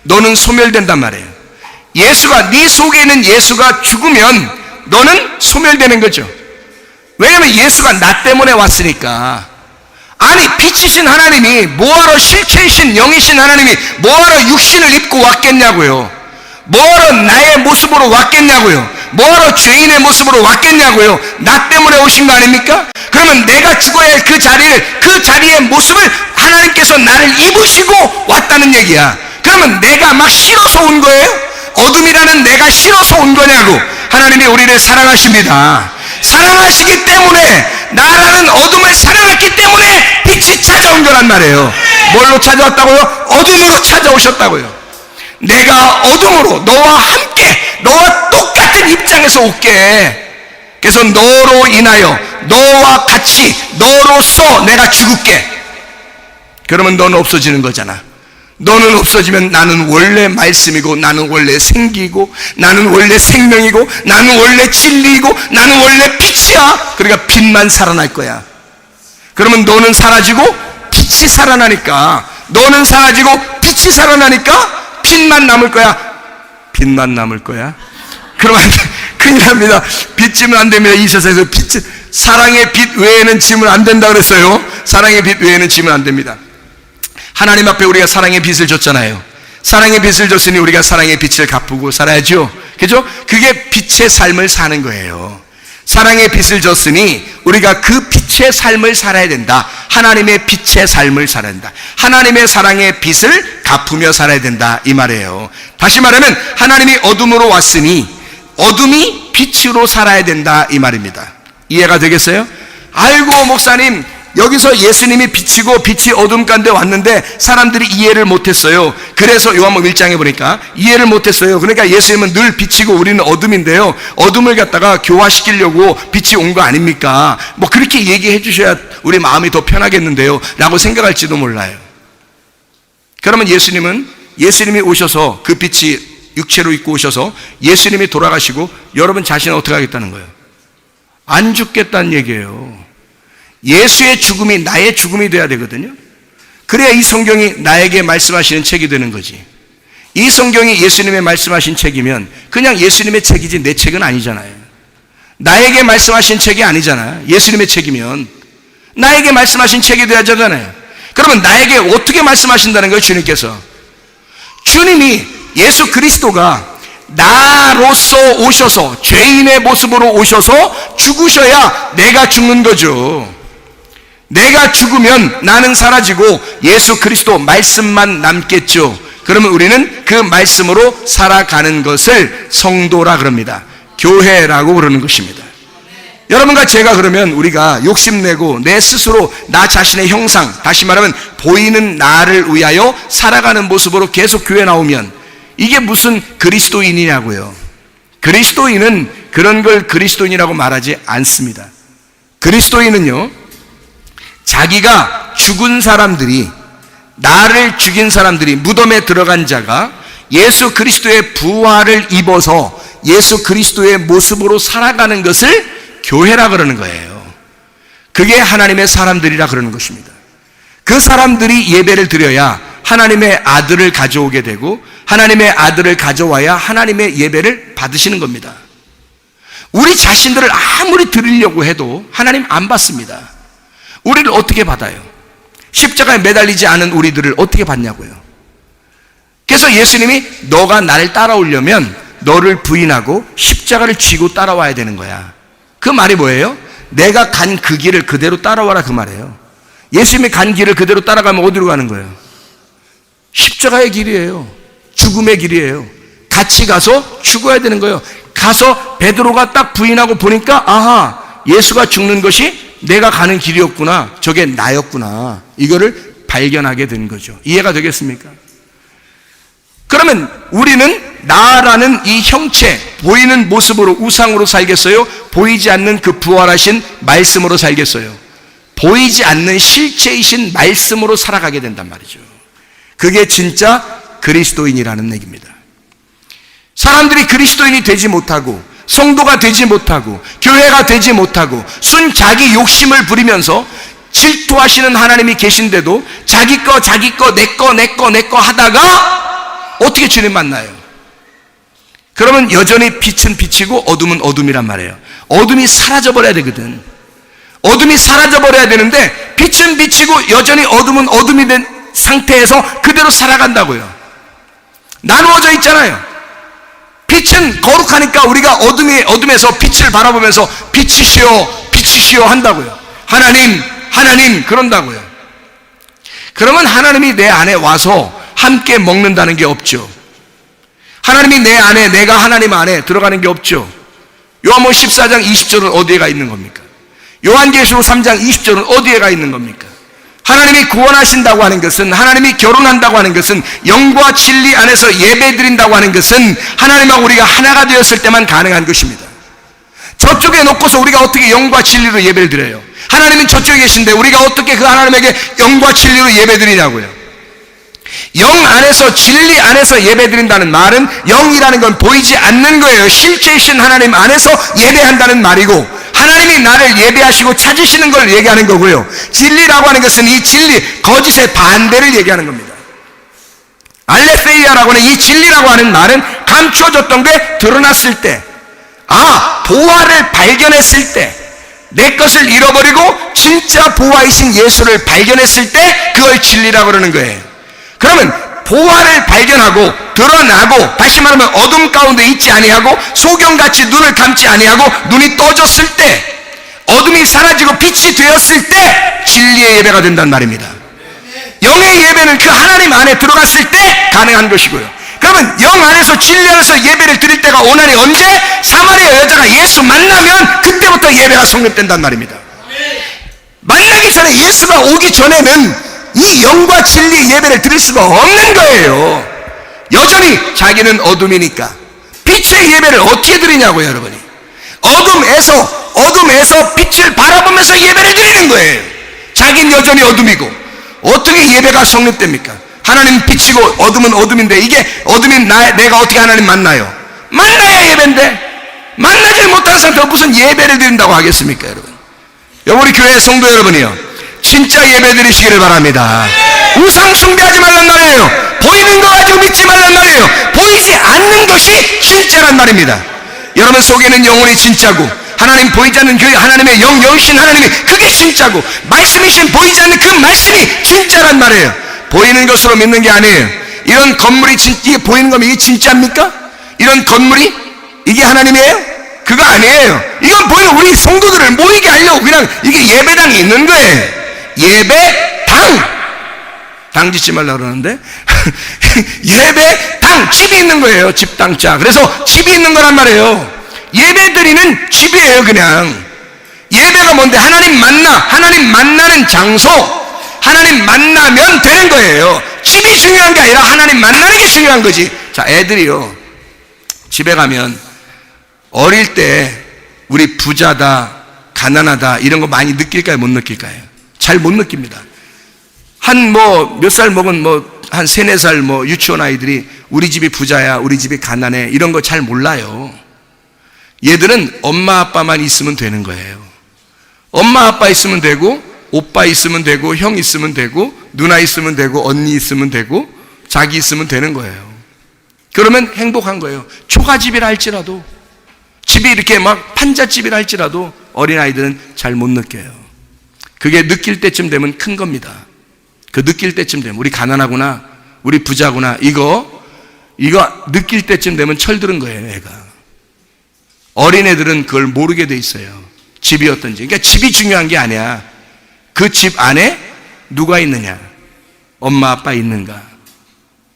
너는 소멸된단 말이에요. 네 속에 있는 예수가 죽으면 너는 소멸되는 거죠. 왜냐하면 예수가 나 때문에 왔으니까. 아니, 빛이신 하나님이 뭐하러, 실체이신 영이신 하나님이 뭐하러 육신을 입고 왔겠냐고요. 뭐하러 나의 모습으로 왔겠냐고요. 뭐하러 죄인의 모습으로 왔겠냐고요. 나 때문에 오신 거 아닙니까? 그러면 내가 죽어야 할 그 자리의 모습을 하나님께서 나를 입으시고 왔다는 얘기야. 그러면 내가 막 싫어서 온 거예요? 어둠이라는 내가 싫어서 온 거냐고. 하나님이 우리를 사랑하십니다. 사랑하시기 때문에, 나라는 어둠을 사랑했기 때문에 빛이 찾아온 거란 말이에요. 뭘로 찾아왔다고요? 어둠으로 찾아오셨다고요. 내가 어둠으로 너와 함께, 너와 똑같은 입장에서 올게. 그래서 너로 인하여, 너와 같이, 너로서 내가 죽을게. 그러면 너는 없어지는 거잖아. 너는 없어지면 나는 원래 말씀이고, 나는 원래 생기고, 나는 원래 생명이고, 나는 원래 진리이고, 나는 원래 빛이야. 그러니까 빛만 살아날 거야. 그러면 너는 사라지고 빛이 살아나니까, 너는 사라지고 빛이 살아나니까 빛만 남을 거야. 빛만 남을 거야. 그러면 큰일 납니다. 빛 지면 안 됩니다. 이 세상에서 사랑의 빛 외에는 지면 안 된다 그랬어요. 사랑의 빛 외에는 지면 안 됩니다. 하나님 앞에 우리가 사랑의 빛을 줬잖아요. 사랑의 빛을 줬으니 우리가 사랑의 빛을 갚고 살아야죠. 그죠? 그게 빛의 삶을 사는 거예요. 사랑의 빛을 줬으니 우리가 그 빛의 삶을 살아야 된다. 하나님의 빛의 삶을 살아야 된다. 하나님의 사랑의 빛을 갚으며 살아야 된다, 이 말이에요. 다시 말하면 하나님이 어둠으로 왔으니 어둠이 빛으로 살아야 된다, 이 말입니다. 이해가 되겠어요? 아이고 목사님, 여기서 예수님이 빛이고 빛이 어둠 가운데 왔는데 사람들이 이해를 못했어요. 그래서 요한복음 1장에 보니까 이해를 못했어요. 그러니까 예수님은 늘 빛이고 우리는 어둠인데요, 어둠을 갖다가 교화시키려고 빛이 온 거 아닙니까? 뭐 그렇게 얘기해 주셔야 우리 마음이 더 편하겠는데요 라고 생각할지도 몰라요. 그러면 예수님이 오셔서 그 빛이 육체로 입고 오셔서 예수님이 돌아가시고 여러분 자신은 어떻게 하겠다는 거예요? 안 죽겠다는 얘기예요. 예수의 죽음이 나의 죽음이 돼야 되거든요. 그래야 이 성경이 나에게 말씀하시는 책이 되는 거지. 이 성경이 예수님의 말씀하신 책이면 그냥 예수님의 책이지 내 책은 아니잖아요. 나에게 말씀하신 책이 아니잖아요. 예수님의 책이면 나에게 말씀하신 책이 돼야 되잖아요. 그러면 나에게 어떻게 말씀하신다는 거예요? 주님께서. 주님이, 예수 그리스도가 나로서 오셔서, 죄인의 모습으로 오셔서 죽으셔야 내가 죽는 거죠. 내가 죽으면 나는 사라지고 예수 그리스도 말씀만 남겠죠. 그러면 우리는 그 말씀으로 살아가는 것을 성도라 그럽니다. 교회라고 그러는 것입니다. 여러분과 제가 그러면 우리가 욕심내고 내 스스로 나 자신의 형상, 다시 말하면 보이는 나를 위하여 살아가는 모습으로 계속 교회 나오면 이게 무슨 그리스도인이냐고요. 그리스도인은 그런 걸 그리스도인이라고 말하지 않습니다. 그리스도인은요, 자기가 죽은 사람들이, 나를 죽인 사람들이, 무덤에 들어간 자가 예수 그리스도의 부활을 입어서 예수 그리스도의 모습으로 살아가는 것을 교회라 그러는 거예요. 그게 하나님의 사람들이라 그러는 것입니다. 그 사람들이 예배를 드려야 하나님의 아들을 가져오게 되고 하나님의 아들을 가져와야 하나님의 예배를 받으시는 겁니다. 우리 자신들을 아무리 드리려고 해도 하나님 안 받습니다. 우리를 어떻게 받아요? 십자가에 매달리지 않은 우리들을 어떻게 받냐고요. 그래서 예수님이 너가 나를 따라오려면 너를 부인하고 십자가를 쥐고 따라와야 되는 거야. 그 말이 뭐예요? 내가 간 그 길을 그대로 따라와라, 그 말이에요. 예수님이 간 길을 그대로 따라가면 어디로 가는 거예요? 십자가의 길이에요. 죽음의 길이에요. 같이 가서 죽어야 되는 거예요. 가서 베드로가 딱 부인하고 보니까 아하, 예수가 죽는 것이 내가 가는 길이었구나, 저게 나였구나, 이거를 발견하게 된 거죠. 이해가 되겠습니까? 그러면 우리는 나라는 이 형체, 보이는 모습으로, 우상으로 살겠어요? 보이지 않는 그 부활하신 말씀으로 살겠어요? 보이지 않는 실체이신 말씀으로 살아가게 된단 말이죠. 그게 진짜 그리스도인이라는 얘기입니다. 사람들이 그리스도인이 되지 못하고 성도가 되지 못하고 교회가 되지 못하고 순 자기 욕심을 부리면서 질투하시는 하나님이 계신데도 자기 거 내 거 하다가 어떻게 주님 만나요? 그러면 여전히 빛은 빛이고 어둠은 어둠이란 말이에요. 어둠이 사라져버려야 되거든. 어둠이 사라져버려야 되는데 빛은 빛이고 여전히 어둠은 어둠이 된 상태에서 그대로 살아간다고요. 나누어져 있잖아요. 빛은 거룩하니까 우리가 어둠에서 빛을 바라보면서 빛이시오 한다고요. 하나님 그런다고요. 그러면 하나님이 내 안에 와서 함께 먹는다는 게 없죠. 하나님이 내 안에, 내가 하나님 안에 들어가는 게 없죠. 요한복음 14장 20절은 어디에 가 있는 겁니까? 요한계시록 3장 20절은 어디에 가 있는 겁니까? 하나님이 구원하신다고 하는 것은, 하나님이 결혼한다고 하는 것은, 영과 진리 안에서 예배드린다고 하는 것은 하나님하고 우리가 하나가 되었을 때만 가능한 것입니다. 저쪽에 놓고서 우리가 어떻게 영과 진리로 예배를 드려요? 하나님은 저쪽에 계신데 우리가 어떻게 그 하나님에게 영과 진리로 예배드리냐고요. 영 안에서, 진리 안에서 예배드린다는 말은, 영이라는 건 보이지 않는 거예요. 실제이신 하나님 안에서 예배한다는 말이고, 하나님이 나를 예배하시고 찾으시는 걸 얘기하는 거고요. 진리라고 하는 것은 이 진리, 거짓의 반대를 얘기하는 겁니다. 알레세이아라고 하는 이 진리라고 하는 말은 감추어졌던 게 드러났을 때, 보화를 발견했을 때, 내 것을 잃어버리고 진짜 보화이신 예수를 발견했을 때 그걸 진리라고 그러는 거예요. 그러면 보화를 발견하고 드러나고, 다시 말하면 어둠 가운데 있지 아니하고 소경같이 눈을 감지 아니하고 눈이 떠졌을 때, 어둠이 사라지고 빛이 되었을 때 진리의 예배가 된단 말입니다. 영의 예배는 그 하나님 안에 들어갔을 때 가능한 것이고요. 그러면 영 안에서, 진리 안에서 예배를 드릴 때가 오나니 언제? 사마리아 여자가 예수 만나면 그때부터 예배가 성립된단 말입니다. 만나기 전에, 예수가 오기 전에는 이 영과 진리 예배를 드릴 수가 없는 거예요. 여전히 자기는 어둠이니까 빛의 예배를 어떻게 드리냐고요, 여러분이. 어둠에서 빛을 바라보면서 예배를 드리는 거예요. 자기는 여전히 어둠이고 어떻게 예배가 성립됩니까? 하나님 빛이고 어둠은 어둠인데, 이게 어둠인 내가 어떻게 하나님 만나요? 만나야 예배인데 만나질 못하는 상태로 무슨 예배를 드린다고 하겠습니까, 여러분? 우리 교회 성도 여러분이요, 진짜 예배 드리시기를 바랍니다. 우상 숭배하지 말란 말이에요. 보이는 거 가지고 믿지 말란 말이에요. 보이지 않는 것이 진짜란 말입니다. 여러분 속에는 영혼이 진짜고, 하나님 보이지 않는 그 하나님의 영이신 하나님이 그게 진짜고, 말씀이신 보이지 않는 그 말씀이 진짜란 말이에요. 보이는 것으로 믿는 게 아니에요. 이런 건물이 이게 보이는 거면 이게 진짜입니까? 이런 건물이 이게 하나님이에요? 그거 아니에요. 이건 보이는 우리 성도들을 모이게 하려고 그냥 이게 예배당이 있는 거예요. 당 짓지 말라 그러는데 예배당, 집이 있는 거예요. 집당자. 그래서 집이 있는 거란 말이에요. 예배드리는 집이에요. 그냥 예배가 뭔데? 하나님 만나는 장소, 하나님 만나면 되는 거예요. 집이 중요한 게 아니라 하나님 만나는 게 중요한 거지. 자, 애들이요, 집에 가면 어릴 때 우리 부자다, 가난하다 이런 거 많이 느낄까요? 못 느낄까요? 잘 못 느낍니다. 몇 살 먹은 한 3, 4살 유치원 아이들이 우리 집이 부자야, 우리 집이 가난해, 이런 거 잘 몰라요. 얘들은 엄마 아빠만 있으면 되는 거예요. 엄마 아빠 있으면 되고, 오빠 있으면 되고, 형 있으면 되고, 누나 있으면 되고, 언니 있으면 되고, 자기 있으면 되는 거예요. 그러면 행복한 거예요. 초가집이라 할지라도, 집이 이렇게 막 판잣집이라 할지라도 어린아이들은 잘 못 느껴요. 그게 느낄 때쯤 되면 큰 겁니다. 그 느낄 때쯤 되면, 우리 가난하구나, 우리 부자구나, 이거 느낄 때쯤 되면 철들은 거예요, 애가. 어린애들은 그걸 모르게 돼 있어요. 집이 어떤지. 그러니까 집이 중요한 게 아니야. 그 집 안에 누가 있느냐, 엄마 아빠 있는가,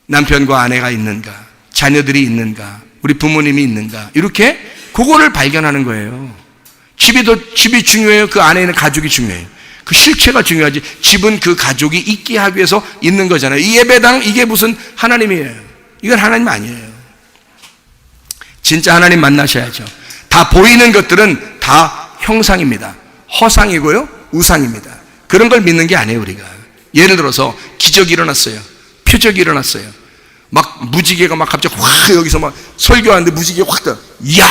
남편과 아내가 있는가, 자녀들이 있는가, 우리 부모님이 있는가, 이렇게 그거를 발견하는 거예요. 집이 중요해요? 그 안에 있는 가족이 중요해요? 그 실체가 중요하지. 집은 그 가족이 있게 하기 위해서 있는 거잖아요. 이 예배당, 이게 무슨 하나님이에요? 이건 하나님 아니에요. 진짜 하나님 만나셔야죠. 다 보이는 것들은 다 형상입니다. 허상이고요, 우상입니다. 그런 걸 믿는 게 아니에요, 우리가. 예를 들어서 기적이 일어났어요. 표적이 일어났어요. 막 무지개가 막 갑자기 확, 여기서 막 설교하는데 무지개가 확 떠. 이야,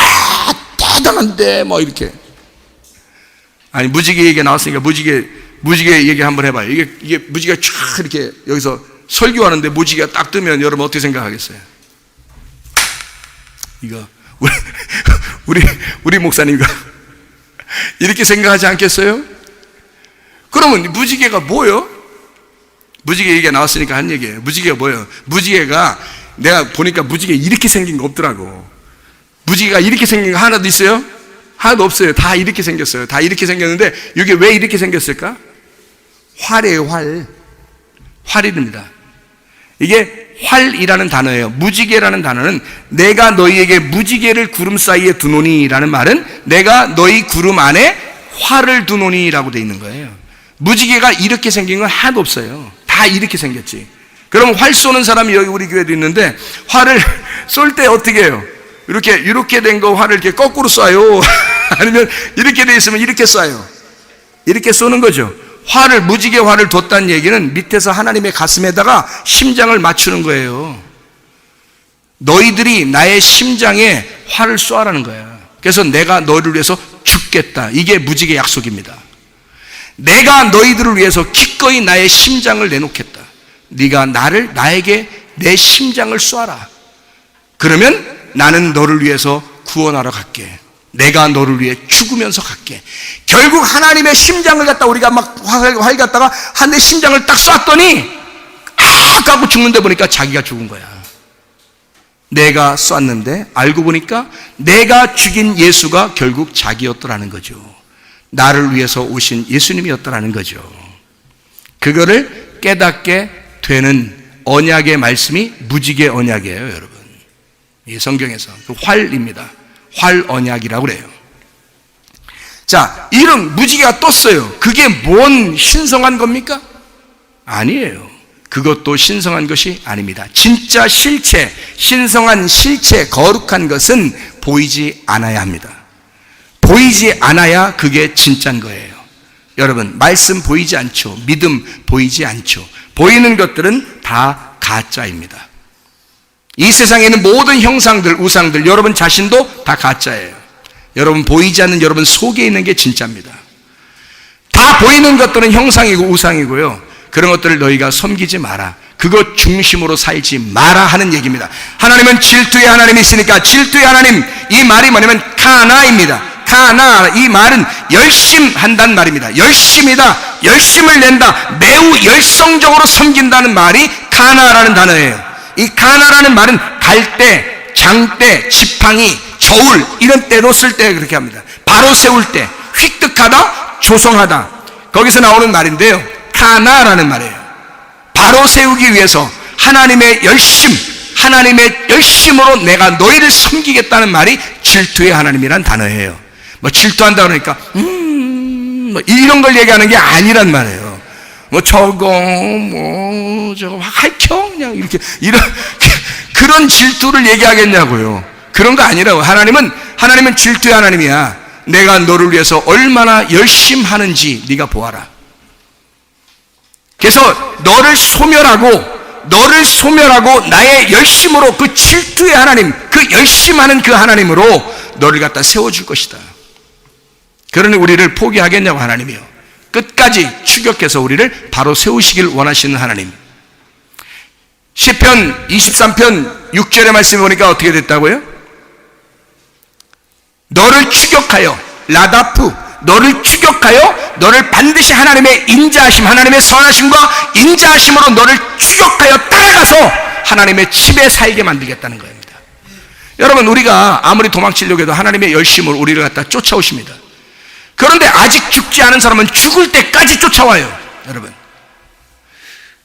대단한데, 이렇게. 아니, 무지개 얘기가 나왔으니까 무지개 무지개 얘기 한번 해봐요. 이게 무지개가 쫙 이렇게 여기서 설교하는데 무지개가 딱 뜨면 여러분 어떻게 생각하겠어요? 이거 우리 목사님과 이렇게 생각하지 않겠어요? 그러면 무지개가 뭐요? 무지개 얘기가 나왔으니까 한 얘기예요. 무지개가 뭐예요? 무지개가 내가 보니까 무지개 이렇게 생긴 거 없더라고. 무지개가 이렇게 생긴 거 하나도 있어요? 하나도 없어요. 다 이렇게 생겼어요. 다 이렇게 생겼는데 이게 왜 이렇게 생겼을까? 활이에요. 활입니다. 이게 활이라는 단어예요. 무지개라는 단어는 내가 너희에게 무지개를 구름 사이에 두노니 라는 말은 내가 너희 구름 안에 활을 두노니 라고 되어 있는 거예요. 무지개가 이렇게 생긴 건 하나도 없어요. 다 이렇게 생겼지. 그럼 활 쏘는 사람이 여기 우리 교회도 있는데 활을 쏠 때 어떻게 해요? 이렇게 된 거 활을 이렇게 거꾸로 쏴요? 아니면 이렇게 돼 있으면 이렇게 쏴요? 이렇게 쏘는 거죠. 무지개 활을 뒀다는 얘기는 밑에서 하나님의 가슴에다가 심장을 맞추는 거예요. 너희들이 나의 심장에 활을 쏘아라는 거야. 그래서 내가 너희를 위해서 죽겠다. 이게 무지개 약속입니다. 내가 너희들을 위해서 기꺼이 나의 심장을 내놓겠다. 네가 나에게 내 심장을 쏘아라. 그러면 나는 너를 위해서 구원하러 갈게. 내가 너를 위해 죽으면서 갈게. 결국 하나님의 심장을 갖다 우리가 막 활 갖다가 한 대 심장을 딱 쐈더니 하고 죽는데 보니까 자기가 죽은 거야. 내가 쐈는데 알고 보니까 내가 죽인 예수가 결국 자기였더라는 거죠. 나를 위해서 오신 예수님이었더라는 거죠. 그거를 깨닫게 되는 언약의 말씀이 무지개 언약이에요, 여러분. 이 성경에서 그 활입니다. 활 언약이라고 그래요. 자, 이런 무지개가 떴어요. 그게 뭔 신성한 겁니까? 아니에요. 그것도 신성한 것이 아닙니다. 진짜 실체, 신성한 실체, 거룩한 것은 보이지 않아야 합니다. 보이지 않아야 그게 진짜인 거예요. 여러분, 말씀 보이지 않죠. 믿음 보이지 않죠. 보이는 것들은 다 가짜입니다. 이 세상에 있는 모든 형상들, 우상들, 여러분 자신도 다 가짜예요. 여러분 보이지 않는 여러분 속에 있는 게 진짜입니다. 다 보이는 것들은 형상이고 우상이고요. 그런 것들을 너희가 섬기지 마라. 그것 중심으로 살지 마라 하는 얘기입니다. 하나님은 질투의 하나님이시니까 질투의 하나님, 이 말이 뭐냐면 카나입니다. 카나, 이 말은 열심한다는 말입니다. 열심이다, 열심을 낸다, 매우 열성적으로 섬긴다는 말이 카나라는 단어예요. 이 카나라는 말은 갈대, 장대, 지팡이, 저울 이런 때도 쓸 때 그렇게 합니다. 바로 세울 때, 획득하다, 조성하다, 거기서 나오는 말인데요. 카나라는 말이에요. 바로 세우기 위해서 하나님의 열심으로 내가 너희를 섬기겠다는 말이 질투의 하나님이란 단어예요. 뭐 질투한다 그러니까 뭐 이런 걸 얘기하는 게 아니란 말이에요. 뭐 저거 하여튼 그냥 이렇게 이런 그런 질투를 얘기하겠냐고요. 그런 거 아니라고. 하나님은 질투의 하나님이야. 내가 너를 위해서 얼마나 열심하는지 네가 보아라. 그래서 너를 소멸하고 나의 열심으로, 그 질투의 하나님, 그 열심하는 그 하나님으로 너를 갖다 세워줄 것이다. 그러니 우리를 포기하겠냐고 하나님이요. 끝까지 추격해서 우리를 바로 세우시길 원하시는 하나님. 시편 23편 6절의 말씀에 보니까 어떻게 됐다고요? 너를 추격하여, 라다프, 너를 추격하여 너를 반드시 하나님의 인자하심, 하나님의 선하심과 인자하심으로 너를 추격하여 따라가서 하나님의 집에 살게 만들겠다는 겁니다. 여러분, 우리가 아무리 도망치려고 해도 하나님의 열심으로 우리를 갖다 쫓아오십니다. 그런데 아직 죽지 않은 사람은 죽을 때까지 쫓아와요, 여러분.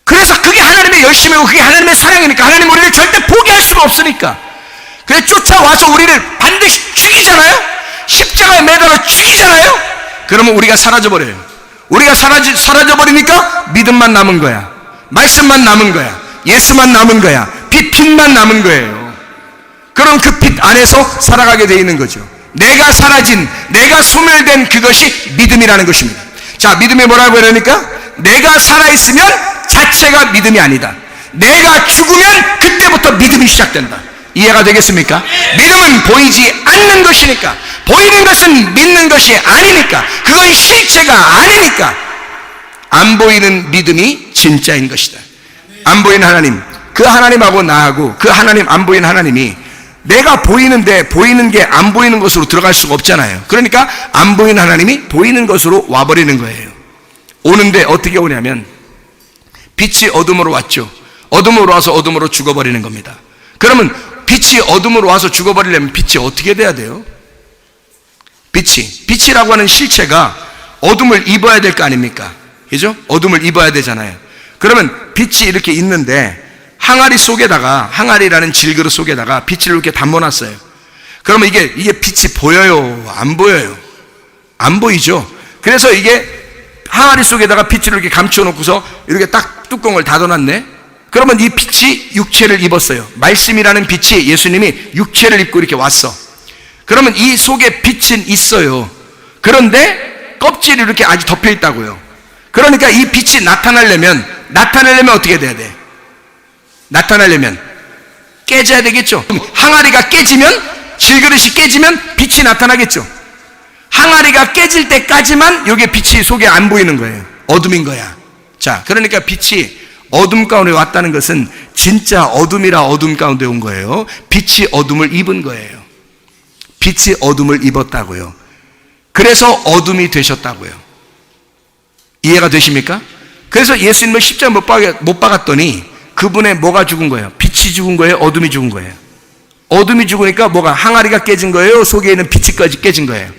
그래서 그게 하나님의 열심이고 그게 하나님의 사랑이니까 하나님 우리를 절대 포기할 수가 없으니까 그래서 쫓아와서 우리를 반드시 죽이잖아요. 십자가에 매달아 죽이잖아요. 그러면 우리가 사라져버려요. 우리가 사라져버리니까 믿음만 남은 거야. 말씀만 남은 거야. 예수만 남은 거야. 빛만 남은 거예요. 그럼 그 빛 안에서 살아가게 되어 있는 거죠. 내가 사라진, 내가 소멸된 그것이 믿음이라는 것입니다. 자, 믿음이 뭐라고 그러니까? 내가 살아있으면 자체가 믿음이 아니다. 내가 죽으면 그때부터 믿음이 시작된다. 이해가 되겠습니까? 믿음은 보이지 않는 것이니까, 보이는 것은 믿는 것이 아니니까, 그건 실체가 아니니까. 안 보이는 믿음이 진짜인 것이다. 안 보이는 하나님, 그 하나님하고 나하고 그 하나님, 안 보이는 하나님이 내가 보이는데 보이는 게 안 보이는 것으로 들어갈 수가 없잖아요. 그러니까 안 보이는 하나님이 보이는 것으로 와버리는 거예요. 오는데 어떻게 오냐면 빛이 어둠으로 왔죠. 어둠으로 와서 어둠으로 죽어버리는 겁니다. 그러면 빛이 어둠으로 와서 죽어버리려면 빛이 어떻게 돼야 돼요? 빛이라고 하는 실체가 어둠을 입어야 될 거 아닙니까? 그죠? 어둠을 입어야 되잖아요. 그러면 빛이 이렇게 있는데 항아리 속에다가, 항아리라는 질그릇 속에다가 빛을 이렇게 담궈놨어요. 그러면 이게 빛이 보여요? 안 보여요? 안 보이죠? 그래서 이게 항아리 속에다가 빛을 이렇게 감춰놓고서 이렇게 딱 뚜껑을 닫아놨네? 그러면 이 빛이 육체를 입었어요. 말씀이라는 빛이 예수님이 육체를 입고 이렇게 왔어. 그러면 이 속에 빛은 있어요. 그런데 껍질이 이렇게 아직 덮여 있다고요. 그러니까 이 빛이 나타나려면 어떻게 돼야 돼? 나타나려면 깨져야 되겠죠. 항아리가 깨지면, 질그릇이 깨지면 빛이 나타나겠죠. 항아리가 깨질 때까지만 여기 빛이 속에 안 보이는 거예요. 어둠인 거야. 자, 그러니까 빛이 어둠 가운데 왔다는 것은 진짜 어둠이라 어둠 가운데 온 거예요. 빛이 어둠을 입은 거예요. 빛이 어둠을 입었다고요. 그래서 어둠이 되셨다고요. 이해가 되십니까? 그래서 예수님을 십자가 못 박았더니 그분의 뭐가 죽은 거예요? 빛이 죽은 거예요? 어둠이 죽은 거예요? 어둠이 죽으니까 뭐가, 항아리가 깨진 거예요? 속에 있는 빛이 깨진 거예요?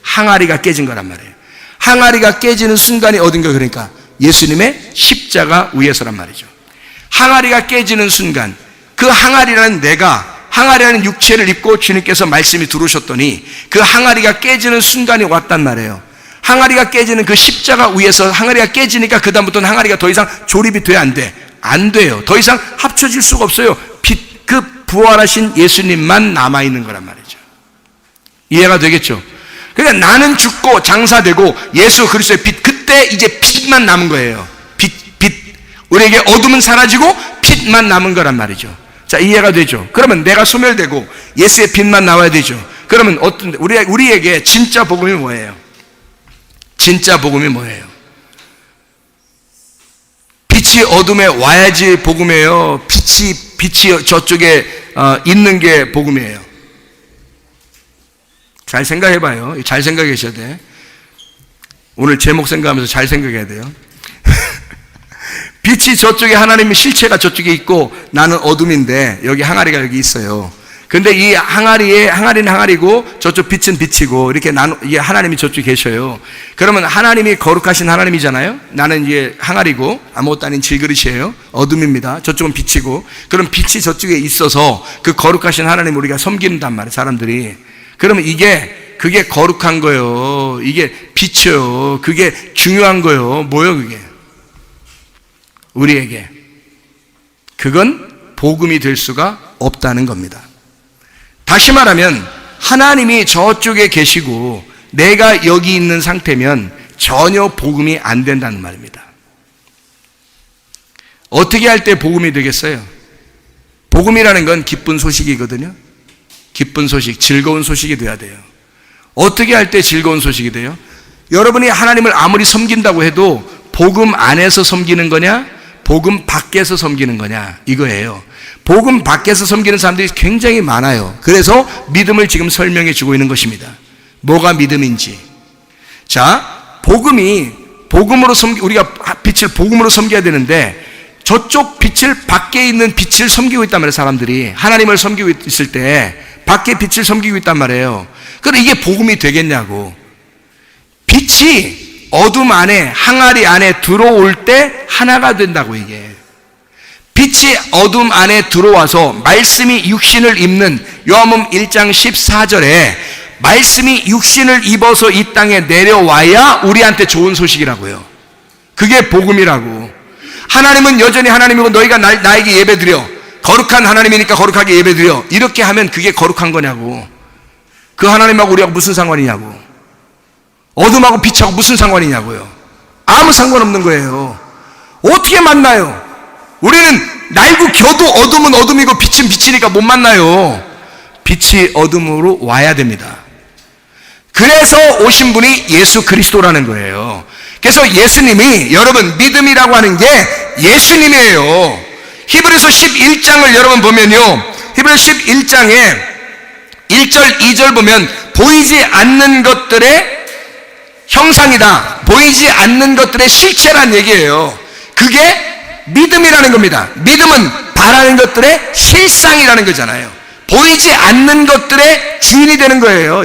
항아리가 깨진 거란 말이에요. 항아리가 깨지는 순간이 어딘가, 그러니까 예수님의 십자가 위에서란 말이죠. 항아리가 깨지는 순간, 그 항아리라는 내가, 항아리라는 육체를 입고 주님께서 말씀이 들어오셨더니 그 항아리가 깨지는 순간이 왔단 말이에요. 항아리가 깨지는 그 십자가 위에서 항아리가 깨지니까 그 다음부터는 항아리가 더 이상 조립이 돼, 안 돼? 안 돼요. 더 이상 합쳐질 수가 없어요. 그 부활하신 예수님만 남아있는 거란 말이죠. 이해가 되겠죠? 그러니까 나는 죽고 장사되고 예수 그리스도의 빛, 그때 이제 빛만 남은 거예요. 빛. 우리에게 어둠은 사라지고 빛만 남은 거란 말이죠. 자, 이해가 되죠? 그러면 내가 소멸되고 예수의 빛만 나와야 되죠. 그러면 우리에게 진짜 복음이 뭐예요? 진짜 복음이 뭐예요? 빛이 어둠에 와야지 복음이에요? 빛이 저쪽에 있는 게 복음이에요? 잘 생각해봐요. 잘 생각하셔야 돼. 오늘 제목 생각하면서 잘 생각해야 돼요. 빛이 저쪽에, 하나님의 실체가 저쪽에 있고 나는 어둠인데 여기 항아리가 여기 있어요. 근데 이 항아리는 항아리고 저쪽 빛은 빛이고 이렇게 이게 하나님이 저쪽에 계셔요. 그러면 하나님이 거룩하신 하나님이잖아요. 나는 이게 항아리고 아무것도 아닌 질그릇이에요. 어둠입니다. 저쪽은 빛이고. 그럼 빛이 저쪽에 있어서 그 거룩하신 하나님을 우리가 섬긴단 말이에요, 사람들이. 그러면 그게 거룩한 거예요. 이게 빛이요. 그게 중요한 거예요. 뭐요, 그게? 우리에게. 그건 복음이 될 수가 없다는 겁니다. 다시 말하면 하나님이 저쪽에 계시고 내가 여기 있는 상태면 전혀 복음이 안 된다는 말입니다. 어떻게 할 때 복음이 되겠어요? 복음이라는 건 기쁜 소식이거든요. 기쁜 소식, 즐거운 소식이 돼야 돼요. 어떻게 할 때 즐거운 소식이 돼요? 여러분이 하나님을 아무리 섬긴다고 해도 복음 안에서 섬기는 거냐, 복음 밖에서 섬기는 거냐, 이거예요. 복음 밖에서 섬기는 사람들이 굉장히 많아요. 그래서 믿음을 지금 설명해 주고 있는 것입니다. 뭐가 믿음인지. 자, 복음으로 우리가 빛을 복음으로 섬겨야 되는데 저쪽 빛을, 밖에 있는 빛을 섬기고 있단 말이에요, 사람들이. 하나님을 섬기고 있을 때 밖에 빛을 섬기고 있단 말이에요. 그런데 이게 복음이 되겠냐고. 빛이 어둠 안에, 항아리 안에 들어올 때 하나가 된다고, 이게. 빛이 어둠 안에 들어와서 말씀이 육신을 입는 요한복음 1장 14절에 말씀이 육신을 입어서 이 땅에 내려와야 우리한테 좋은 소식이라고요. 그게 복음이라고. 하나님은 여전히 하나님이고 너희가 나에게 예배드려. 거룩한 하나님이니까 거룩하게 예배드려. 이렇게 하면 그게 거룩한 거냐고. 그 하나님하고 우리하고 무슨 상관이냐고. 어둠하고 빛하고 무슨 상관이냐고요. 아무 상관없는 거예요. 어떻게 만나요? 우리는 날고 겨도 어둠은 어둠이고 빛은 빛이니까 못 만나요. 빛이 어둠으로 와야 됩니다. 그래서 오신 분이 예수 그리스도라는 거예요. 그래서 예수님이, 여러분, 믿음이라고 하는 게 예수님이에요. 히브리서 11장을 여러분 보면요, 히브리서 11장에 1절, 2절 보면 보이지 않는 것들의 형상이다, 보이지 않는 것들의 실체란 얘기예요. 그게 믿음이라는 겁니다. 믿음은 바라는 것들의 실상이라는 거잖아요. 보이지 않는 것들의 주인이 되는 거예요.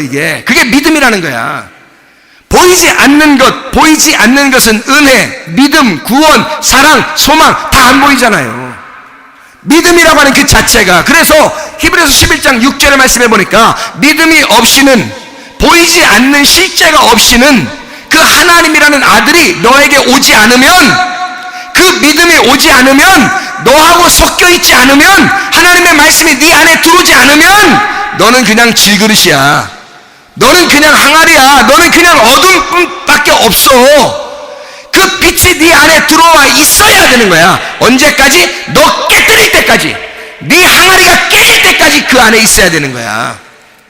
그게 믿음이라는 거야. 보이지 않는 것, 보이지 않는 것은 은혜, 믿음, 구원, 사랑, 소망 다 안 보이잖아요. 믿음이라고 하는 그 자체가, 그래서 히브리서 11장 6절의 말씀해 보니까 믿음이 없이는, 보이지 않는 실제가 없이는 그 하나님이라는 아들이 너에게 오지 않으면, 그 믿음이 오지 않으면, 너하고 섞여 있지 않으면, 하나님의 말씀이 네 안에 들어오지 않으면 너는 그냥 질그릇이야. 너는 그냥 항아리야. 너는 그냥 어둠밖에 없어. 그 빛이 네 안에 들어와 있어야 되는 거야. 언제까지? 너 깨뜨릴 때까지, 네 항아리가 깨질 때까지 그 안에 있어야 되는 거야.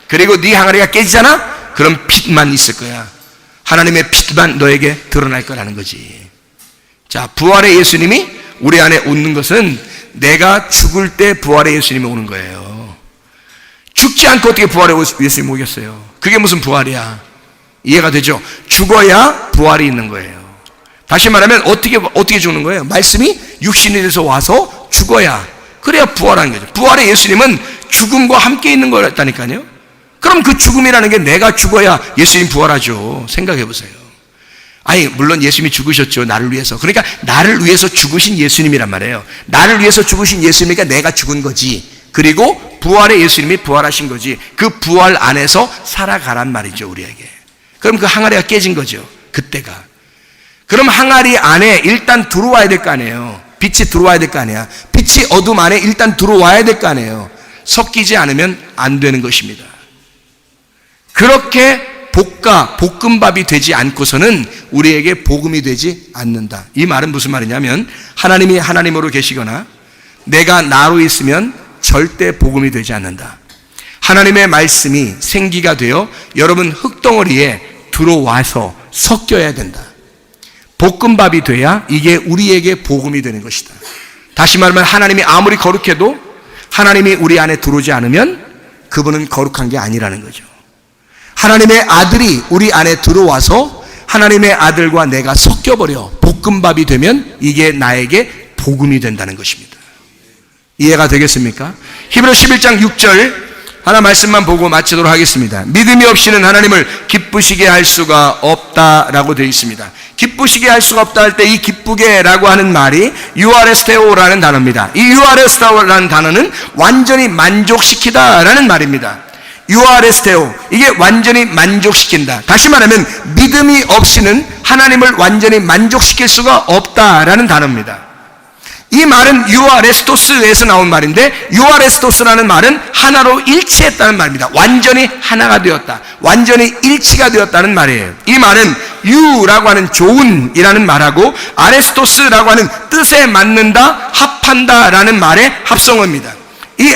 그리고 네 항아리가 깨지잖아? 그럼 빛만 있을 거야. 하나님의 빛만 너에게 드러날 거라는 거지. 자, 부활의 예수님이 우리 안에 오는 것은 내가 죽을 때 부활의 예수님이 오는 거예요. 죽지 않고 어떻게 부활의 예수님이 오겠어요? 그게 무슨 부활이야? 이해가 되죠? 죽어야 부활이 있는 거예요. 다시 말하면 어떻게 죽는 거예요? 말씀이 육신이 돼서 와서 죽어야, 그래야 부활하는 거죠. 부활의 예수님은 죽음과 함께 있는 거였다니까요. 그럼 그 죽음이라는 게 내가 죽어야 예수님 부활하죠. 생각해 보세요. 아니, 물론 예수님이 죽으셨죠. 나를 위해서. 그러니까 나를 위해서 죽으신 예수님이란 말이에요. 나를 위해서 죽으신 예수님이니까 내가 죽은 거지. 그리고 부활의 예수님이 부활하신 거지. 그 부활 안에서 살아가란 말이죠, 우리에게. 그럼 그 항아리가 깨진 거죠, 그때가. 그럼 항아리 안에 일단 들어와야 될 거 아니에요. 빛이 들어와야 될 거 아니야. 빛이 어둠 안에 일단 들어와야 될 거 아니에요. 섞이지 않으면 안 되는 것입니다. 그렇게 볶음밥이 되지 않고서는 우리에게 복음이 되지 않는다. 이 말은 무슨 말이냐면, 하나님이 하나님으로 계시거나 내가 나로 있으면 절대 복음이 되지 않는다. 하나님의 말씀이 생기가 되어 여러분 흙덩어리에 들어와서 섞여야 된다. 볶음밥이 돼야 이게 우리에게 복음이 되는 것이다. 다시 말하면 하나님이 아무리 거룩해도 하나님이 우리 안에 들어오지 않으면 그분은 거룩한 게 아니라는 거죠. 하나님의 아들이 우리 안에 들어와서 하나님의 아들과 내가 섞여버려 볶음밥이 되면 이게 나에게 복음이 된다는 것입니다. 이해가 되겠습니까? 히브리서 11장 6절 하나 말씀만 보고 마치도록 하겠습니다. 믿음이 없이는 하나님을 기쁘시게 할 수가 없다라고 되어 있습니다. 기쁘시게 할 수가 없다 할 때 이 기쁘게라고 하는 말이 유아레스테오라는 단어입니다. 이 유아레스테오라는 단어는 완전히 만족시키다라는 말입니다. 유아레스테오, 이게 완전히 만족시킨다. 다시 말하면 믿음이 없이는 하나님을 완전히 만족시킬 수가 없다라는 단어입니다. 이 말은 유아레스토스에서 나온 말인데, 유아레스토스라는 말은 하나로 일치했다는 말입니다. 완전히 하나가 되었다, 완전히 일치가 되었다는 말이에요. 이 말은 유라고 하는 좋은이라는 말하고 아레스토스라고 하는 뜻에 맞는다, 합한다라는 말의 합성어입니다. 이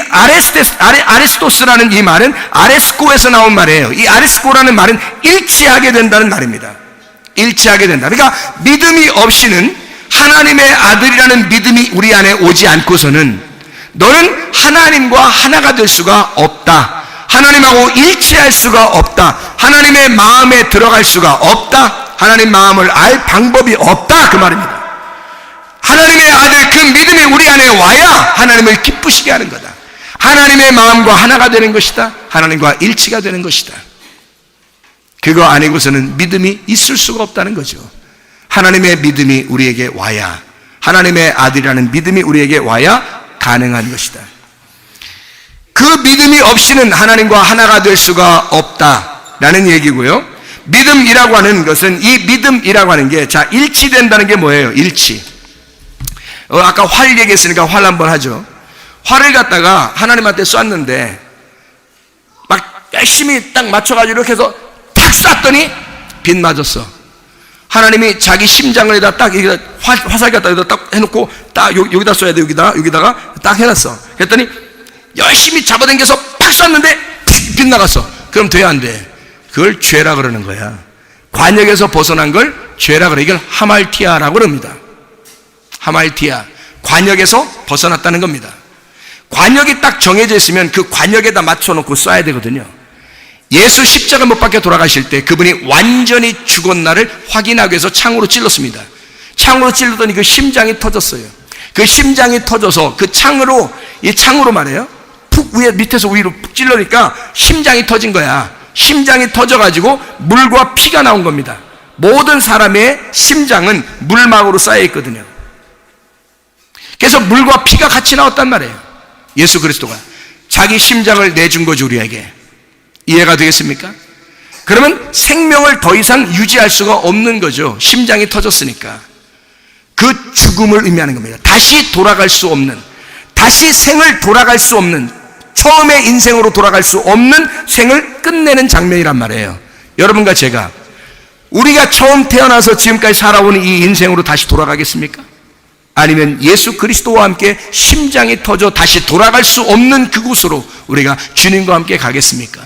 아레스토스라는 이 말은 아레스코에서 나온 말이에요. 이 아레스코라는 말은 일치하게 된다는 말입니다. 일치하게 된다. 그러니까 믿음이 없이는, 하나님의 아들이라는 믿음이 우리 안에 오지 않고서는 너는 하나님과 하나가 될 수가 없다. 하나님하고 일치할 수가 없다. 하나님의 마음에 들어갈 수가 없다. 하나님 마음을 알 방법이 없다, 그 말입니다. 하나님의 아들, 그 믿음이 우리 안에 와야 하나님을 기쁘시게 하는 거다. 하나님의 마음과 하나가 되는 것이다. 하나님과 일치가 되는 것이다. 그거 아니고서는 믿음이 있을 수가 없다는 거죠. 하나님의 믿음이 우리에게 와야, 하나님의 아들이라는 믿음이 우리에게 와야 가능한 것이다. 그 믿음이 없이는 하나님과 하나가 될 수가 없다라는 얘기고요. 믿음이라고 하는 것은, 이 믿음이라고 하는 게, 자, 일치된다는 게 뭐예요? 일치. 아까 활 얘기했으니까 활 한번 하죠. 활을 갖다가 하나님한테 쐈는데 막 열심히 딱 맞춰가지고 이렇게 해서 탁 쐈더니 빗 맞았어. 하나님이 자기 심장을 딱 화살 갖다 여기다 딱 해놓고 딱 여기다 쏴야 돼. 여기다가 딱 해놨어. 그랬더니 열심히 잡아당겨서 팍 쐈는데 빗 나갔어. 그럼 돼야 안 돼? 그걸 죄라 그러는 거야. 관역에서 벗어난 걸 죄라 그래. 이걸 하말티아라고 그럽니다. 하말티아. 관역에서 벗어났다는 겁니다. 관역이 딱 정해져 있으면 그 관역에다 맞춰놓고 쏴야 되거든요. 예수 십자가 못 박혀 돌아가실 때 그분이 완전히 죽었나를 확인하기 위해서 창으로 찔렀습니다. 창으로 찔렀더니 그 심장이 터졌어요. 그 심장이 터져서 그 창으로, 이 창으로 말해요. 푹 위에, 밑에서 위로 푹 찔러니까 심장이 터진 거야. 심장이 터져가지고 물과 피가 나온 겁니다. 모든 사람의 심장은 물막으로 쌓여 있거든요. 그래서 물과 피가 같이 나왔단 말이에요. 예수 그리스도가 자기 심장을 내준 거죠, 우리에게. 이해가 되겠습니까? 그러면 생명을 더 이상 유지할 수가 없는 거죠. 심장이 터졌으니까. 그 죽음을 의미하는 겁니다. 다시 돌아갈 수 없는, 다시 생을 돌아갈 수 없는, 처음의 인생으로 돌아갈 수 없는 생을 끝내는 장면이란 말이에요. 여러분과 제가 우리가 처음 태어나서 지금까지 살아오는 이 인생으로 다시 돌아가겠습니까? 아니면 예수 그리스도와 함께 심장이 터져 다시 돌아갈 수 없는 그곳으로 우리가 주님과 함께 가겠습니까?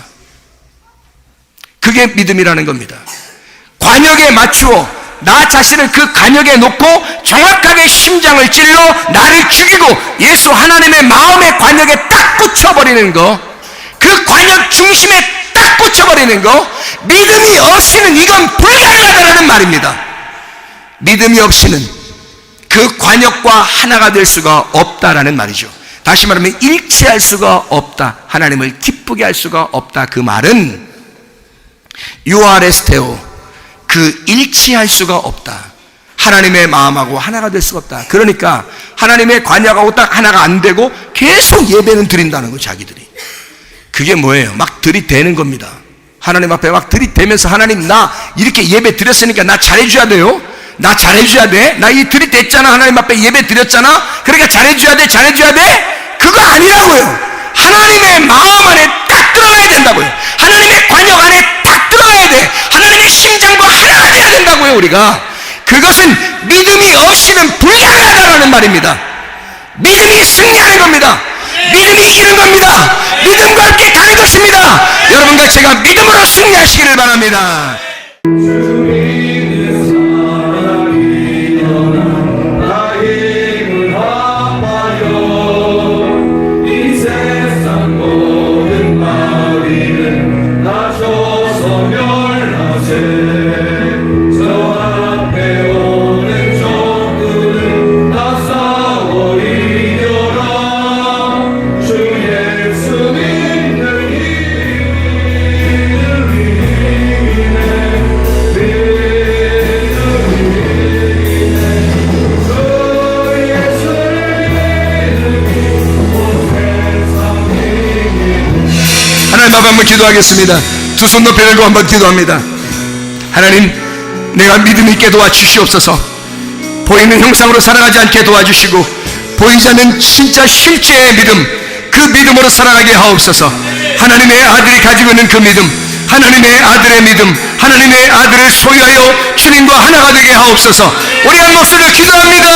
그게 믿음이라는 겁니다. 관역에 맞추어 나 자신을 그 관역에 놓고 정확하게 심장을 찔러 나를 죽이고 예수 하나님의 마음의 관역에 딱 꽂혀버리는 거, 그 관역 중심에 딱 꽂혀버리는 거, 믿음이 없이는 이건 불가능하다는 말입니다. 믿음이 없이는 그 관역과 하나가 될 수가 없다라는 말이죠. 다시 말하면 일치할 수가 없다, 하나님을 기쁘게 할 수가 없다. 그 말은 유아레스테오, 그 일치할 수가 없다. 하나님의 마음하고 하나가 될 수가 없다. 그러니까 하나님의 관역하고 딱 하나가 안 되고 계속 예배는 드린다는 거예요, 자기들이. 그게 뭐예요? 막 들이대는 겁니다. 하나님 앞에 막 들이대면서 하나님, 나 이렇게 예배 드렸으니까 나 잘해줘야 돼요. 나 잘해줘야 돼. 나 이 들이댔잖아. 하나님 앞에 예배 드렸잖아. 그러니까 잘해줘야 돼. 잘해줘야 돼. 그거 아니라고요. 하나님의 마음 안에 딱 들어가야 된다고요. 하나님의 관역 안에 딱 들어가야 돼. 하나님의 심장과 하나가 돼야 된다고요, 우리가. 그것은 믿음이 없이는 불가능하다는 말입니다. 믿음이 승리하는 겁니다. 믿음이 이기는 겁니다. 믿음과 함께 가는 것입니다. 여러분과 제가 믿음으로 승리하시기를 바랍니다. 하나님 앞에 한번 기도하겠습니다. 두 손 높이 들고 한번 기도합니다. 하나님, 내가 믿음 있게 도와주시옵소서. 보이는 형상으로 살아가지 않게 도와주시고 보이지 않는 진짜 실제의 믿음, 그 믿음으로 살아가게 하옵소서. 하나님의 아들이 가지고 있는 그 믿음, 하나님의 아들의 믿음, 하나님의 아들을 소유하여 주님과 하나가 되게 하옵소서. 우리 한 목소리로 기도합니다.